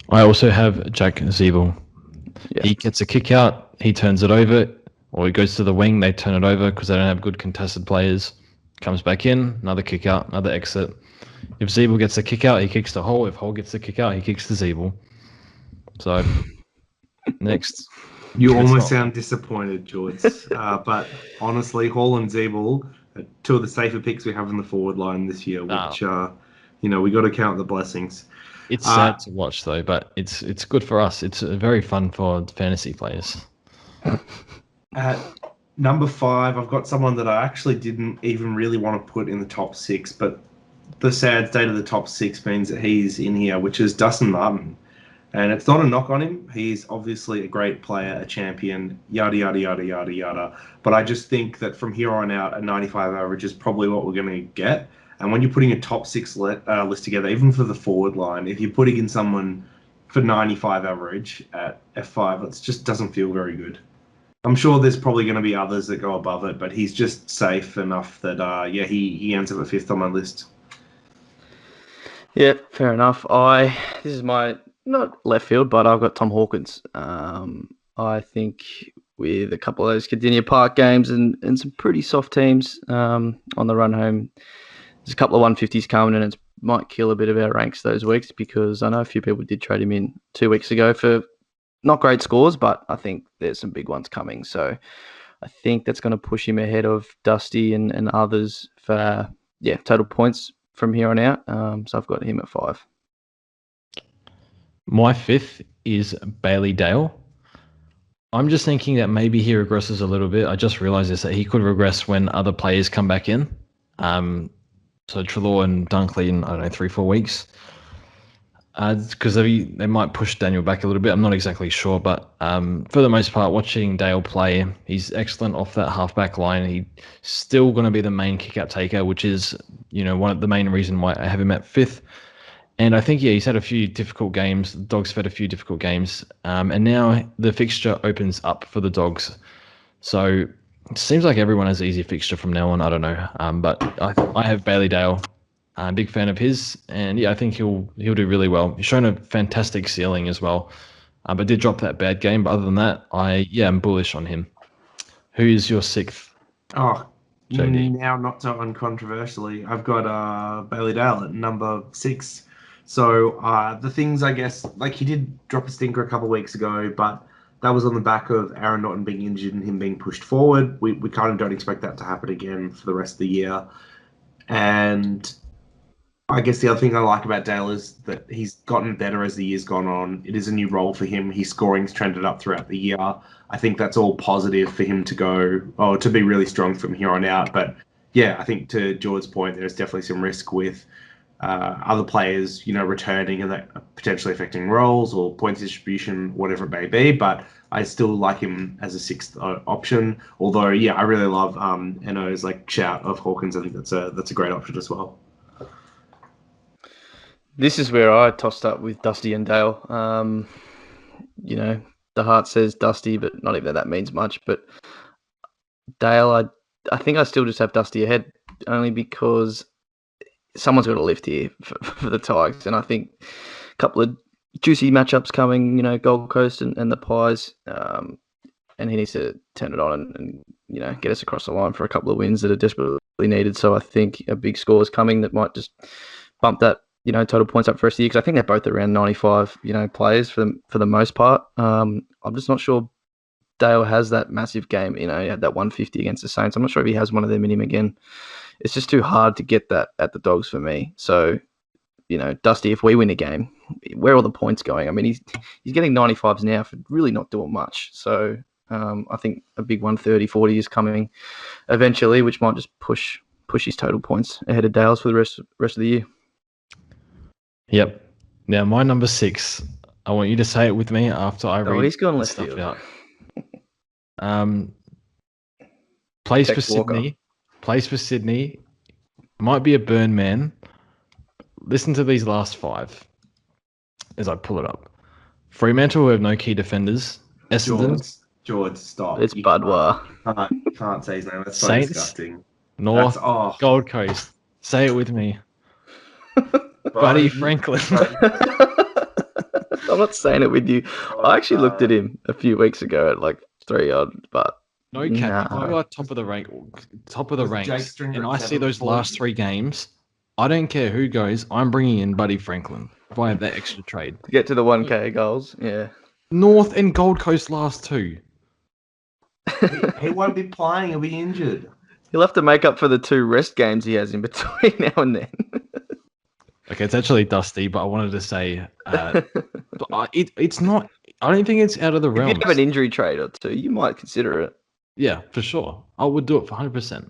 I also have Jack Zeeble. Yeah. He gets a kick out, he turns it over, or he goes to the wing, they turn it over because they don't have good contested players. Comes back in, another kick out, another exit. If Zeeble gets a kick out, he kicks to Hall. If Hall gets a kick out, he kicks to Zeeble. So, next. You almost sound disappointed, George. But honestly, Hall and Zeeble are two of the safer picks we have in the forward line this year, which, we got to count the blessings. It's sad to watch, though, but it's good for us. It's very fun for fantasy players. At number 5, I've got someone that I actually didn't even really want to put in the top 6, but the sad state of the top 6 means that he's in here, which is Dustin Martin. And it's not a knock on him. He's obviously a great player, a champion, yada, yada, yada, yada, yada. But I just think that from here on out, a 95 average is probably what we're going to get. And when you're putting a top 6 list together, even for the forward line, if you're putting in someone for 95 average at F5, it just doesn't feel very good. I'm sure there's probably going to be others that go above it, but he's just safe enough that, he ends up at 5th on my list. Yeah, fair enough. This is my, not left field, but I've got Tom Hawkins. I think with a couple of those Cardinia Park games and some pretty soft teams on the run home, there's a couple of 150s coming, and it might kill a bit of our ranks those weeks because I know a few people did trade him in 2 weeks ago for not great scores, but I think there's some big ones coming. So I think that's going to push him ahead of Dusty and others for, total points from here on out. So I've got him at 5. My 5th is Bailey Dale. I'm just thinking that maybe he regresses a little bit. I just realized this, that he could regress when other players come back in. So Treloar and Dunkley in, 3-4 weeks. Because they might push Daniel back a little bit. I'm not exactly sure, but for the most part, watching Dale play, he's excellent off that half-back line. He's still going to be the main kick-out taker, which is, one of the main reason why I have him at 5th. And I think, he's had a few difficult games. The Dogs have had a few difficult games. And now the fixture opens up for the Dogs. So it seems like everyone has an easy fixture from now on. I don't know. But I have Bailey Dale. I'm a big fan of his. And, I think he'll do really well. He's shown a fantastic ceiling as well. But did drop that bad game. But other than that, I'm bullish on him. Who is your 6th? Oh, JD. Now not so uncontroversially, I've got Bailey Dale at number 6. So the things, I guess, like he did drop a stinker a couple of weeks ago, but that was on the back of Aaron Norton being injured and him being pushed forward. We kind of don't expect that to happen again for the rest of the year. And I guess the other thing I like about Dale is that he's gotten better as the year's gone on. It is a new role for him. His scoring's trended up throughout the year. I think that's all positive for him to be really strong from here on out. But I think to George's point, there's definitely some risk with other players, returning and that potentially affecting roles or points distribution, whatever it may be. But I still like him as a 6th option. Although, I really love Eno's shout of Hawkins. I think that's a great option as well. This is where I tossed up with Dusty and Dale. The heart says Dusty, but not even that means much. But Dale, I think I still just have Dusty ahead, only because someone's got to lift here for the Tigers. And I think a couple of juicy matchups coming, Gold Coast and the Pies. And he needs to turn it on and get us across the line for a couple of wins that are desperately needed. So I think a big score is coming that might just bump that, total points up for the rest of the year, because I think they're both around 95, players for the most part. I'm just not sure Dale has that massive game. He had that 150 against the Saints. I'm not sure if he has one of them in him again. It's just too hard to get that at the Dogs for me. So, Dusty, if we win a game, where are all the points going? I mean, he's getting 95s now for really not doing much. So I think a big 130-40 is coming eventually, which might just push his total points ahead of Dale's for the rest of the year. Yep. Now, my number 6, I want you to say it with me after I read he's gone this left stuff field. out. Plays for Tex Walker. Sydney. Plays for Sydney. Might be a burn man. Listen to these last 5 as I pull it up. Fremantle, who have no key defenders. Essendon. George, stop. It's Budwa. Can't say his name. That's so Saints. disgusting. North. Gold Coast. Say it with me. Buddy Franklin. I'm not saying it with you. I actually looked at him a few weeks ago at like 3 odd, but no cap. If you are top of the ranks, and I see those last 3 games, I don't care who goes. I'm bringing in Buddy Franklin if I have that extra trade to get to the 1K goals. Yeah. North and Gold Coast last 2. He won't be playing. He'll be injured. He'll have to make up for the 2 rest games he has in between now and then. Okay, it's actually Dusty, but I wanted to say it's not. I don't think it's out of the realm. If you have an injury trade or 2, you might consider it. Yeah, for sure. I would do it for 100%.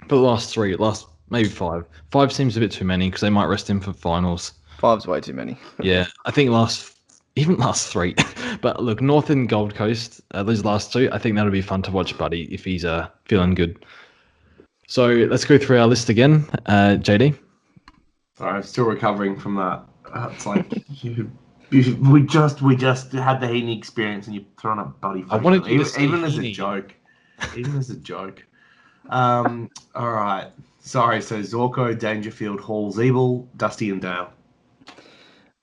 For the last 3, maybe 5. 5 seems a bit too many because they might rest him for finals. 5's way too many. Yeah, I think last 3. But look, North and Gold Coast, those last 2, I think that'll be fun to watch Buddy if he's feeling good. So let's go through our list again. JD? Sorry, I'm still recovering from that. It's like we just had the Heaney experience, and you're throwing up Buddy. I wanted you to say even as a Heaney. joke. Even as a joke. All right. Sorry. So Zorko, Dangerfield, Hall, Zeeble, Dusty, and Dale.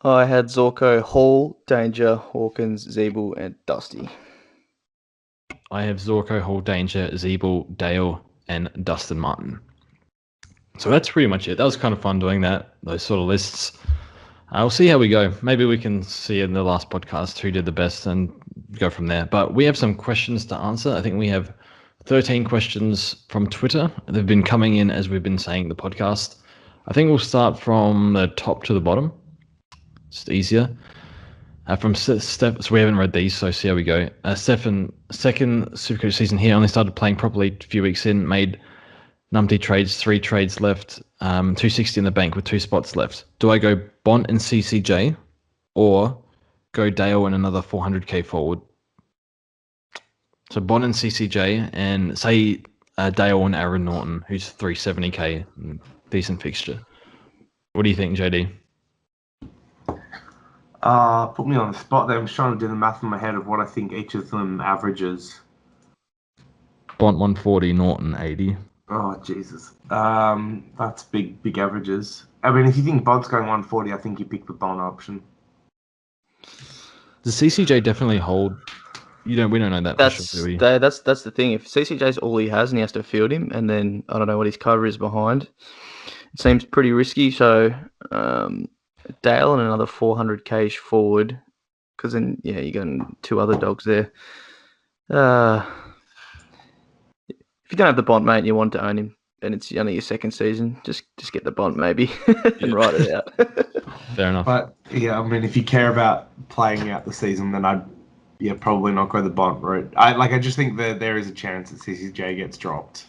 I had Zorko, Hall, Danger, Hawkins, Zeeble, and Dusty. I have Zorko, Hall, Danger, Zeeble, Dale, and Dustin Martin. So that's pretty much it. That was kind of fun doing those sort of lists. We'll see how we go. Maybe we can see in the last podcast who did the best and go from there. But we have some questions to answer. I think we have 13 questions from Twitter. They've been coming in as we've been saying the podcast. I think we'll start from the top to the bottom. It's easier. From Steph, so we haven't read these, so see how we go. Stefan, second Supercoach season here, only started playing properly a few weeks in, made numpty trades, 3 trades left, 260 in the bank with 2 spots left. Do I go Bont and CCJ or go Dale and another 400k forward? So Bont and CCJ and say Dale and Aaron Norton, who's 370k, decent fixture. What do you think, JD? Put me on the spot there. I'm just trying to do the math in my head of what I think each of them averages. Bont 140, Norton 80. Oh, Jesus. That's big averages. I mean, if you think Bont's going 140, I think you pick the Bont option. Does CCJ definitely hold? We don't know that for sure, do we? That's the thing. If CCJ's all he has and he has to field him, and then I don't know what his cover is behind, it seems pretty risky. So Dale and another 400k forward, because then you got 2 other dogs there. If you don't have the Bont, mate, and you want to own him, and it's only your second season, just get the Bont maybe and write it out. Fair enough. But yeah, I mean, if you care about playing out the season, then I'd probably not go the Bont route. I just think that there is a chance that CCJ gets dropped.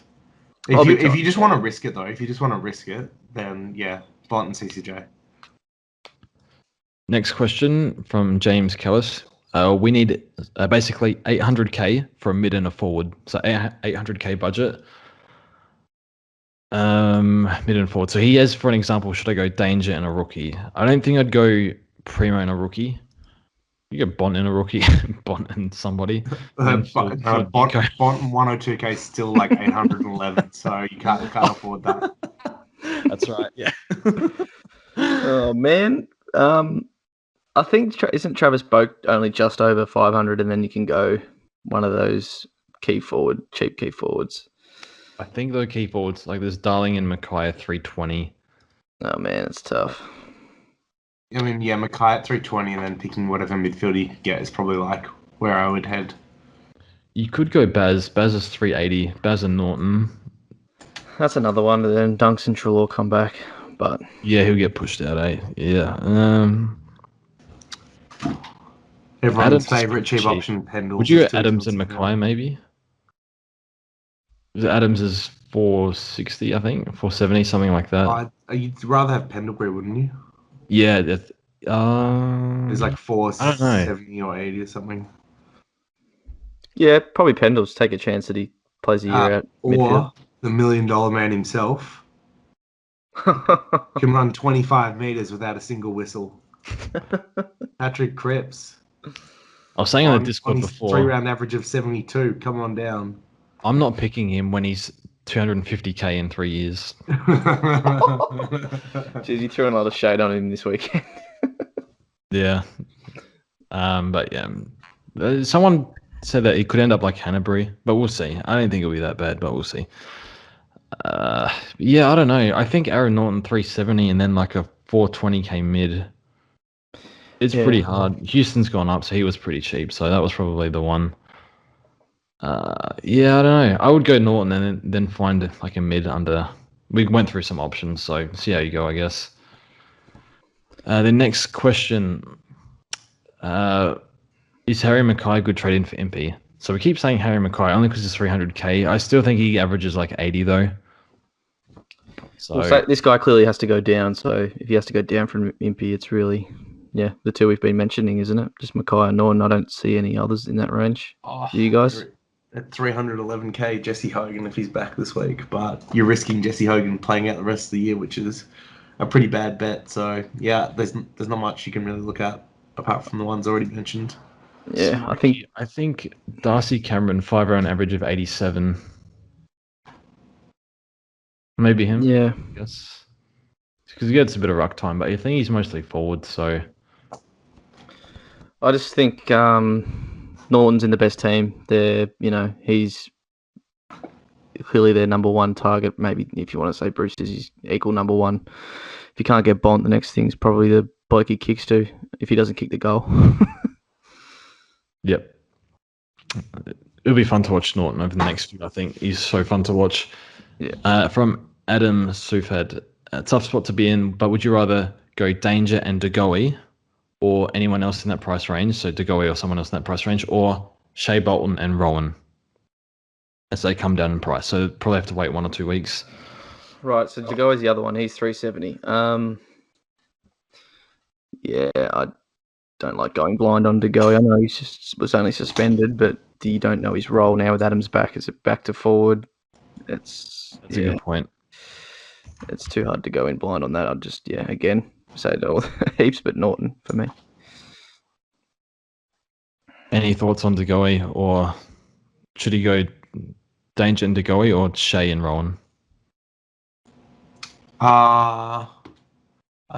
If you just want to risk it though, then yeah, Bont and CCJ. Next question from James Kellis. We need basically 800k for a mid and a forward. So 800k budget. Mid and forward. So he has, for an example, should I go Danger and a rookie? I don't think I'd go Primo and a rookie. You go Bont and a rookie, Bont and somebody. Bont and 102k is still like 811, so you can't afford that. That's right. Yeah. Oh man. I think isn't Travis Boak only just over 500, and then you can go one of those cheap key forwards. I think the key forwards, like there's Darling and Mackay at 320. Oh man, it's tough. I mean, yeah, Mackay at 320, and then picking whatever midfield you could get is probably like where I would head. You could go Baz. Baz is 380. Baz and Norton. That's another one. And then Dunks and Trelaw come back, but yeah, he'll get pushed out. Yeah. Everyone's Adams is favourite cheap cheap. option, Pendles. Would you is go too Adams and expensive Mackay now. maybe? Adams is 460, I think, 470, something like that. You'd rather have Pendlebury, wouldn't you? Yeah, It's like I don't know. 470 or 80 or something. Yeah, probably Pendles. Take a chance that he plays a year out midfield. Or the $1 million man himself can run 25 meters without a single whistle. Patrick Cripps. I was saying on the on Discord his before, 3-round average of 72. Come on down. I'm not picking him when he's 250k in 3 years. Jeez, you threw a lot of shade on him this weekend. Yeah. But yeah, someone said that he could end up like Hanbury, but we'll see. I don't think it'll be that bad, but we'll see. Yeah, I don't know. I think Aaron Norton 370 and then like a 420k mid. It's pretty hard. Houston's gone up, so he was pretty cheap. So that was probably the one. Yeah, I don't know. I would go Norton and then find like a mid under. We went through some options, so see how you go, I guess. The next question. Is Harry Mackay a good trade-in for MP? So we keep saying Harry Mackay only because it's 300k. I still think he averages like 80 though. So this guy clearly has to go down. So if he has to go down from Impy, it's really, the two we've been mentioning, isn't it? Just Mackay and Norton. I don't see any others in that range. Do you guys? At 311k, Jesse Hogan if he's back this week, but you're risking Jesse Hogan playing out the rest of the year, which is a pretty bad bet. So yeah, there's not much you can really look at apart from the ones already mentioned. Yeah, I think Darcy Cameron 5-round average of 87. Maybe him. Yeah. I guess because he gets a bit of ruck time, but I think he's mostly forward. So I just think Norton's in the best team. He's clearly their number one target. Maybe if you want to say Brewster's his equal number one. If you can't get Bont, the next thing's probably the bloke he kicks to if he doesn't kick the goal. Yep. It'll be fun to watch Norton over the next few. I think he's so fun to watch. Yeah. From Adam Sufad, a tough spot to be in, but would you rather go Danger and Degoe or anyone else in that price range? So Degoe or someone else in that price range, or Shea Bolton and Rowan as they come down in price. So probably have to wait 1 or 2 weeks. Right, so Degoe's the other one. He's 370. Yeah, I don't like going blind on Degoe. I know he was only suspended, but you don't know his role now with Adams back. Is it back to forward? That's a good point. It's too hard to go in blind on that. I'd just, again, say it all heaps, but Norton for me. Any thoughts on Degoe, or should he go Danger and Degoe or Shea and Rowan? I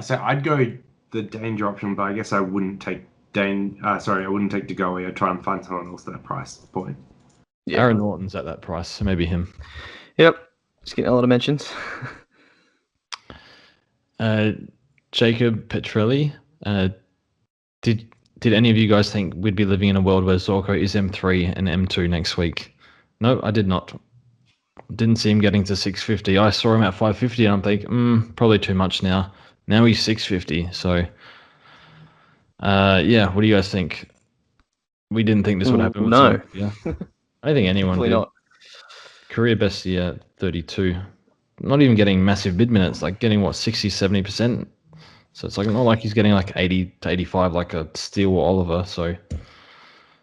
say I'd go the Danger option, but I guess I wouldn't take I wouldn't take Degoe. I'd try and find someone else at that price point. Yeah. Aaron Norton's at that price, so maybe him. Yep. Just getting a lot of mentions. Jacob Petrelli, did any of you guys think we'd be living in a world where Zorko is M3 and M2 next week? No, I did not. Didn't see him getting to 650. I saw him at 550 and I'm thinking, probably too much now. Now he's 650. So, what do you guys think? We didn't think this would happen. No. Yeah. I don't think anyone did. Not. Career best year, 32. Not even getting massive bid minutes, like getting 60, 70%. So it's like not like he's getting like 80 to 85 like a Steele or Oliver. So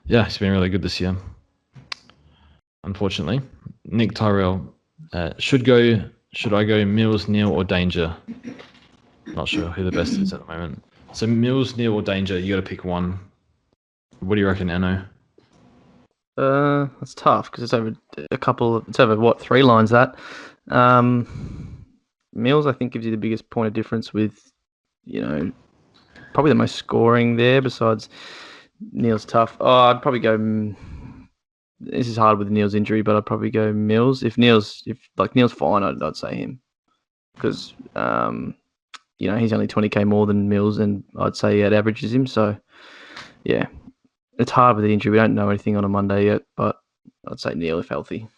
yeah, he's been really good this year. Unfortunately, Nick Tyrell, should I go Mills, Neil, or Danger? Not sure who the best is at the moment. So Mills, Neil, or Danger, you got to pick one. What do you reckon, Anno? That's tough because it's over It's over 3 lines that. Mills, I think, gives you the biggest point of difference with, probably the most scoring there. Besides, Neil's tough. Oh, I'd probably go. This is hard with Neil's injury, but I'd probably go Mills. If Neil's fine, I'd say him because he's only 20k more than Mills, and I'd say it averages him. So yeah, it's hard with the injury. We don't know anything on a Monday yet, but I'd say Neil if healthy.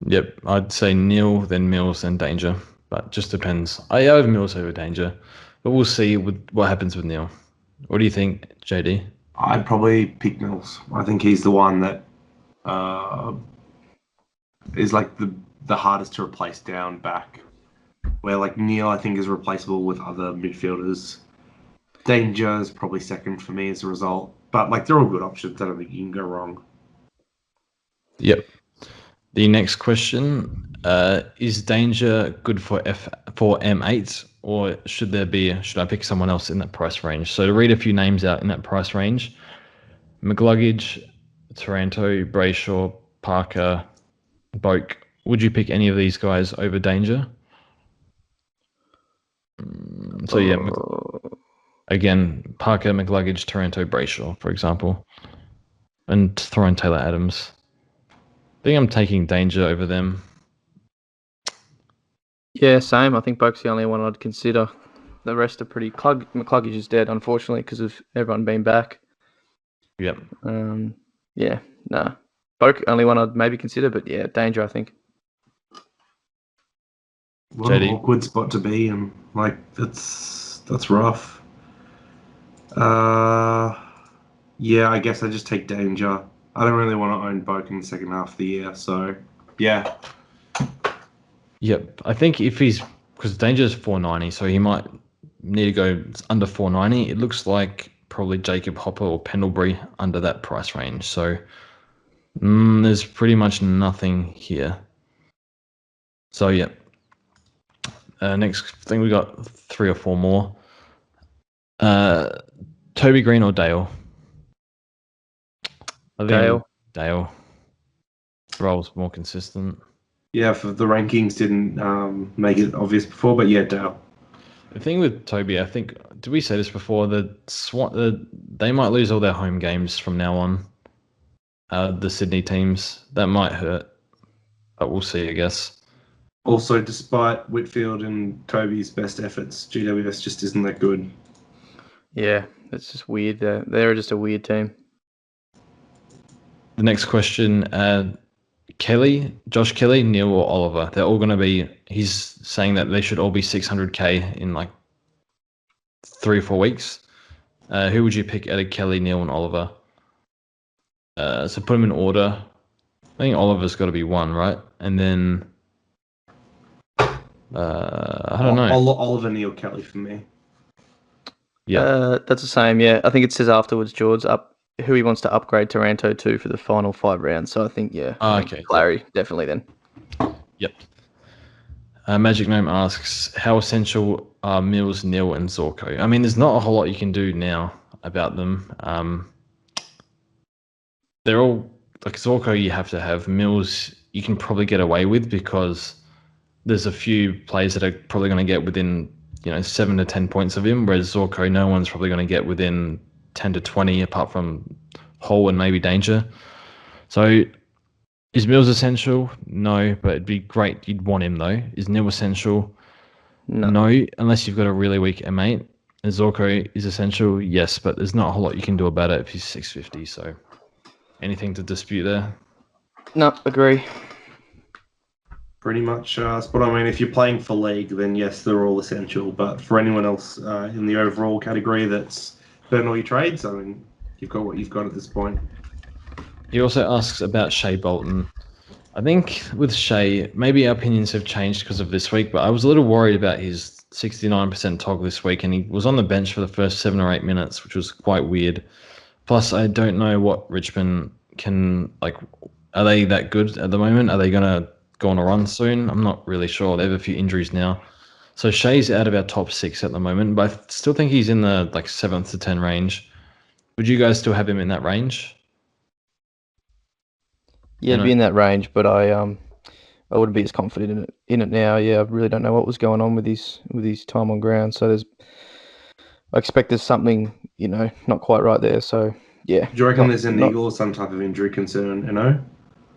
Yep, I'd say Neil, then Mills, then Danger, but just depends. I have Mills over Danger, but we'll see with what happens with Neil. What do you think, JD? I'd probably pick Mills. I think he's the one that is like the hardest to replace down back. Where like Neil, I think, is replaceable with other midfielders. Danger is probably second for me as a result. But like they're all good options. I don't think you can go wrong. Yep. The next question, is Danger good for M8, or should I pick someone else in that price range? So to read a few names out in that price range: McLuggage, Taranto, Brayshaw, Parker, Boak. Would you pick any of these guys over Danger? So yeah, again, Parker, McLuggage, Taranto, Brayshaw, for example, and throw in Taylor Adams. I think I'm taking Danger over them. Yeah, same. I think Boak's the only one I'd consider. The rest are pretty... McCluggage is dead, unfortunately, because of everyone being back. Yep. Yeah, nah. Boak, only one I'd maybe consider, but yeah, Danger, I think. What an awkward spot to be in. Like, that's rough. Yeah, I guess I just take Danger. I don't really want to own Boak in the second half of the year, so yeah. Yep. I think if he's... Because Danger is 490, so he might need to go under 490. It looks like probably Jacob Hopper or Pendlebury under that price range. So there's pretty much nothing here. So, yeah. Next thing, we got 3 or 4 more. Toby Green or Dale? I think Dale. Role's more consistent. Yeah, for the rankings didn't make it obvious before, but yeah, Dale. The thing with Toby, I think, did we say this before? They might lose all their home games from now on. The Sydney teams, that might hurt, but we'll see, I guess. Also, despite Whitfield and Toby's best efforts, GWS just isn't that good. Yeah, it's just weird. They're just a weird team. The next question, Josh Kelly, Neil or Oliver. They're all going to be, he's saying that they should all be 600k in like 3 or 4 weeks. Who would you pick out of Kelly, Neil and Oliver? So put them in order. I think Oliver's got to be 1, right? And then I don't know. Oliver, Neil, Kelly for me. Yeah, that's the same. Yeah, I think it says afterwards, George, who he wants to upgrade Taranto to for the final 5 rounds. So I think okay, Larry definitely then. Yep. Magic Gnome asks, how essential are Mills, Neil, and Zorko? I mean, there's not a whole lot you can do now about them. They're all like Zorko. You have to have. Mills. You can probably get away with because there's a few players that are probably going to get within 7 to 10 points of him, whereas Zorko, no one's probably going to get within 10 to 20 apart from Hull and maybe Danger. So is Mills essential? No, but it'd be great. You'd want him though. Is Neil essential? No, unless you've got a really weak M8. And Zorko is essential? Yes, but there's not a whole lot you can do about it if he's 650. So anything to dispute there? No, agree. Pretty much spot on. I mean, if you're playing for league, then yes, they're all essential. But for anyone else in the overall category that's burn all your trades, I mean, you've got what you've got at this point. He also asks about Shea Bolton. I think with Shea, maybe our opinions have changed because of this week, but I was a little worried about his 69% tog this week, and he was on the bench for the first 7 or 8 minutes, which was quite weird. Plus, I don't know what Richmond can, are they that good at the moment? Are they going to go on a run soon? I'm not really sure. They have a few injuries now. So Shea's out of our top 6 at the moment, but I still think he's in the 7th to 10 range. Would you guys still have him in that range? Yeah, it'd be in that range, but I wouldn't be as confident in it now. Yeah, I really don't know what was going on with his time on ground. So I expect there's something not quite right there. So yeah. Do you reckon there's an eagle or some type of injury concern?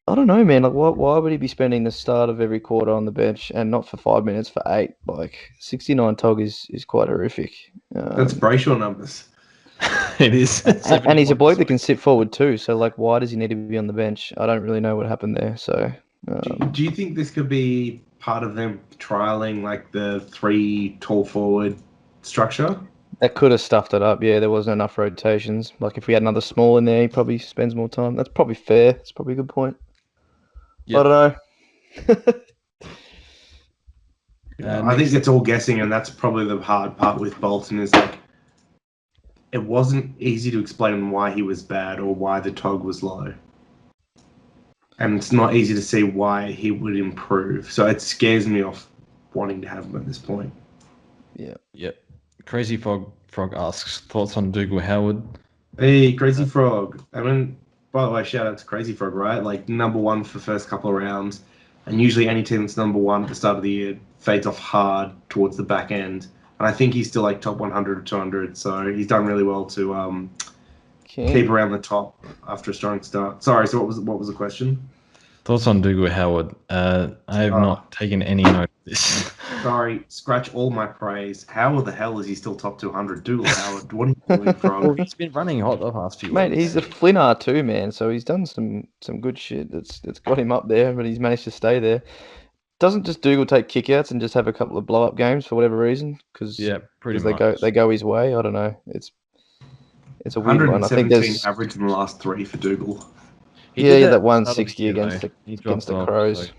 I don't know, man. Like, why would he be spending the start of every quarter on the bench and not for 5 minutes, for 8? 69 tog is quite horrific. That's Brayshaw numbers. It is. And he's a bloke that can sit forward too. So, why does he need to be on the bench? I don't really know what happened there. So, do you think this could be part of them trialing the 3 tall forward structure? That could have stuffed it up. Yeah, there wasn't enough rotations. Like if we had another small in there, he probably spends more time. That's probably fair. That's probably a good point. Yep. I don't know. I think it's all guessing, and that's probably the hard part with Bolton is like it wasn't easy to explain why he was bad or why the TOG was low. And it's not easy to see why he would improve. So it scares me off wanting to have him at this point. Yeah. Yep. Crazy Frog asks thoughts on Dougal Howard. Hey, Crazy Frog. I mean, by the way, shout out to Crazy Frog, right? Like number one for the first couple of rounds. And usually any team that's number one at the start of the year fades off hard towards the back end. And I think he's still like top 100 or 200. So he's done really well to keep around the top after a strong start. Sorry, so what was the question? Thoughts on Dougal Howard. I have not taken any note of this. Sorry, scratch all my praise. How the hell is he still top 200? Dougal Howard, what are you doing, Frog? Well, he's been running hot the past few Mate, weeks. he's a flinner too, man. So he's done some good shit that's got him up there, but he's managed to stay there. Doesn't just Dougal take kickouts and just have a couple of blow up games for whatever reason? Because pretty much. they go his way. I don't know. It's a weird one. I think there's average in the last three for Dougal. He had that 160 against the Crows.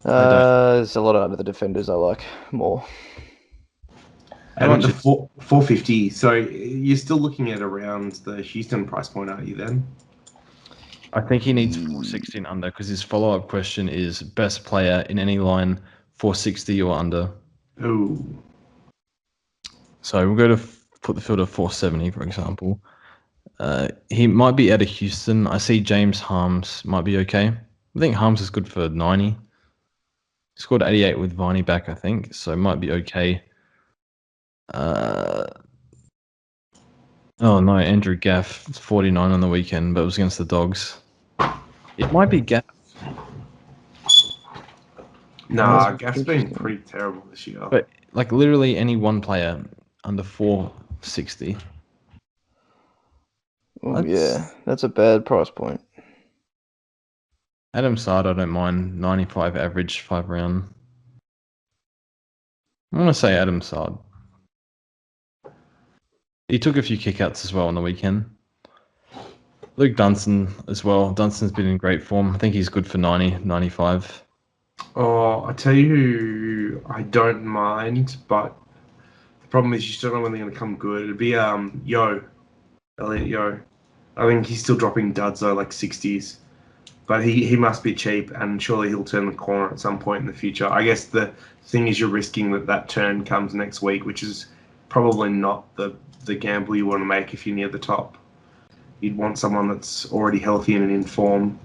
So. There's a lot of other defenders I like more. And at the 450, so you're still looking at around the Houston price point, aren't you then? I think he needs 460 and under because his follow-up question is best player in any line 460 or under. Oh. So we'll go to put the field at 470, for example. He might be out of Houston. I see James Harms might be okay. I think Harms is good for 90. He scored 88 with Viney back, I think, so it might be okay. Oh no, Andrew Gaff, 49 on the weekend, but it was against the Dogs. It might be Gaff. Nah, Gaff's been pretty terrible this year. But like literally any one player under 460. Oh yeah, that's a bad price point. Adam Sard, I don't mind. 95 average, 5 round. I want to say Adam Sard. He took a few kickouts as well on the weekend. Luke Dunstan as well. Dunstan's been in great form. I think he's good for 90, 95. Oh, I tell you who I don't mind, but the problem is you still don't know when they're going to come good. It'd be Elliot Yo. I think he's still dropping duds though, like 60s. But he must be cheap, and surely he'll turn the corner at some point in the future. I guess the thing is you're risking that turn comes next week, which is probably not the gamble you want to make if you're near the top. You'd want someone that's already healthy and in form.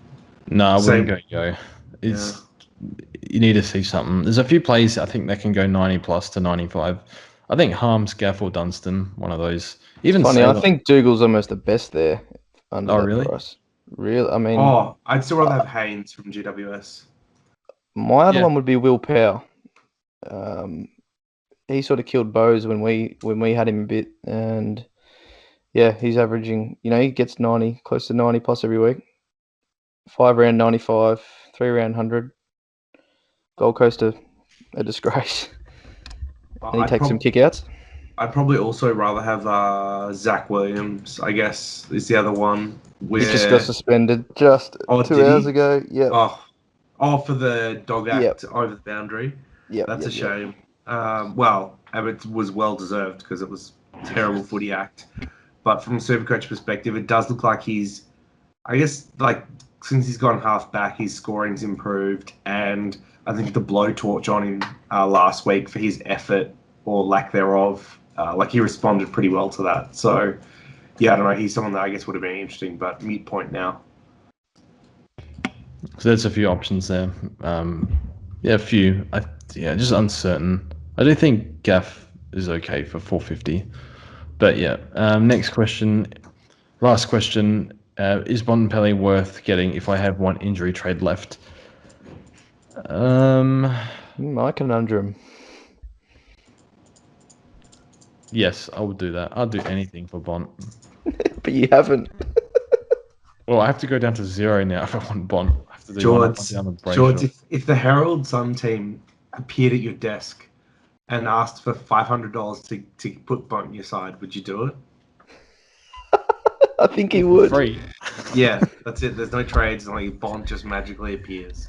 No, I wouldn't go Yo. You need to see something. There's a few plays I think that can go 90 plus to 95. I think Harms, Gaff, or Dunstan, one of those. Even funny, I think Dougal's almost the best there. Under really? Price. Really? I mean... I'd still rather have Haynes from GWS. My other one would be Will Powell. He sort of killed Bose when we had him a bit, and yeah, he's averaging. He gets 90, close to 90 plus every week. 5 round 95, 3 round 100. Gold Coast a disgrace. And he takes some kickouts. I'd probably also rather have Zach Williams, I guess, is the other one. He just got suspended just 2 hours ago. Yeah. For the dog act over the boundary. Yeah. That's a shame. It was well deserved because it was a terrible footy act. But from a Supercoach perspective, it does look like he's, I guess, like since he's gone half back, his scoring's improved, and I think the blowtorch on him last week for his effort or lack thereof. He responded pretty well to that. So, yeah, I don't know. He's someone that I guess would have been interesting, but mute point now. So there's a few options there. A few. Just uncertain. I do think Gaff is okay for 450. But yeah, next question. Last question. Is Bontempelli worth getting if I have one injury trade left? My conundrum. Yes, I would do that. I'll do anything for Bont. But you haven't. Well, I have to go down to 0 now if I want Bont. I have to do George, if the Herald Sun team appeared at your desk and asked for $500 to put Bont on your side, would you do it? I think he would. Free. Yeah, that's it. There's no trades. Like Bont just magically appears.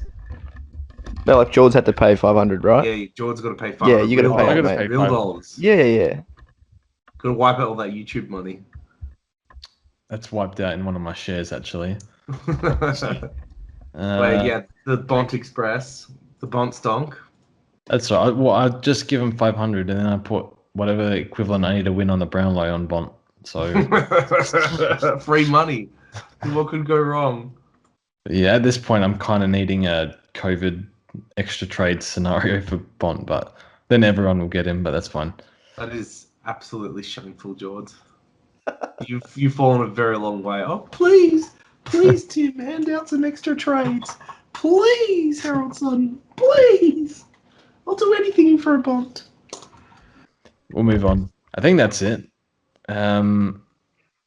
No, like George had to pay 500, right? Yeah, George's got to pay $500. Yeah, you gotta real pay I it, gotta mate. pay Real 500. dollars. Yeah. Got to wipe out all that YouTube money. That's wiped out in one of my shares actually. But yeah, the Bont Express, the Bont Stonk. That's right. Well, I just give him 500, and then I put whatever equivalent I need to win on the Brownlow on Bont. So Free money. What could go wrong? yeah, at this point, I'm kind of needing a COVID extra trade scenario for Bont, but then everyone will get him. But that's fine. That is absolutely shameful, George. You've fallen a very long way. Oh, please, Tim, hand out some extra trades. Please, Harold Sutton, please. I'll do anything for a Bont. We'll move on. I think that's it.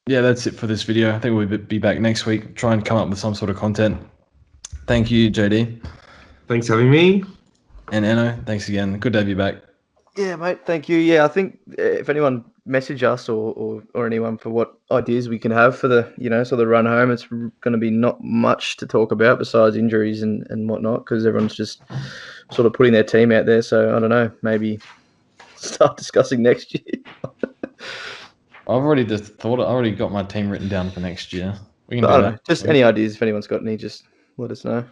Yeah, that's it for this video. I think we'll be back next week. Try and come up with some sort of content. Thank you, JD. Thanks for having me. And Enno, thanks again. Good to have you back. Yeah, mate. Thank you. Yeah, I think if anyone message us or anyone for what ideas we can have for the sort of run home, it's going to be not much to talk about besides injuries and whatnot because everyone's just sort of putting their team out there. So I don't know, maybe start discussing next year. I've already got my team written down for next year. We can But do I don't that. know, just any ideas if anyone's got any, just let us know.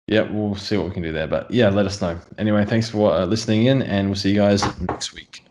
Yeah, we'll see what we can do there. But yeah, let us know. Anyway, thanks for listening in, and we'll see you guys next week.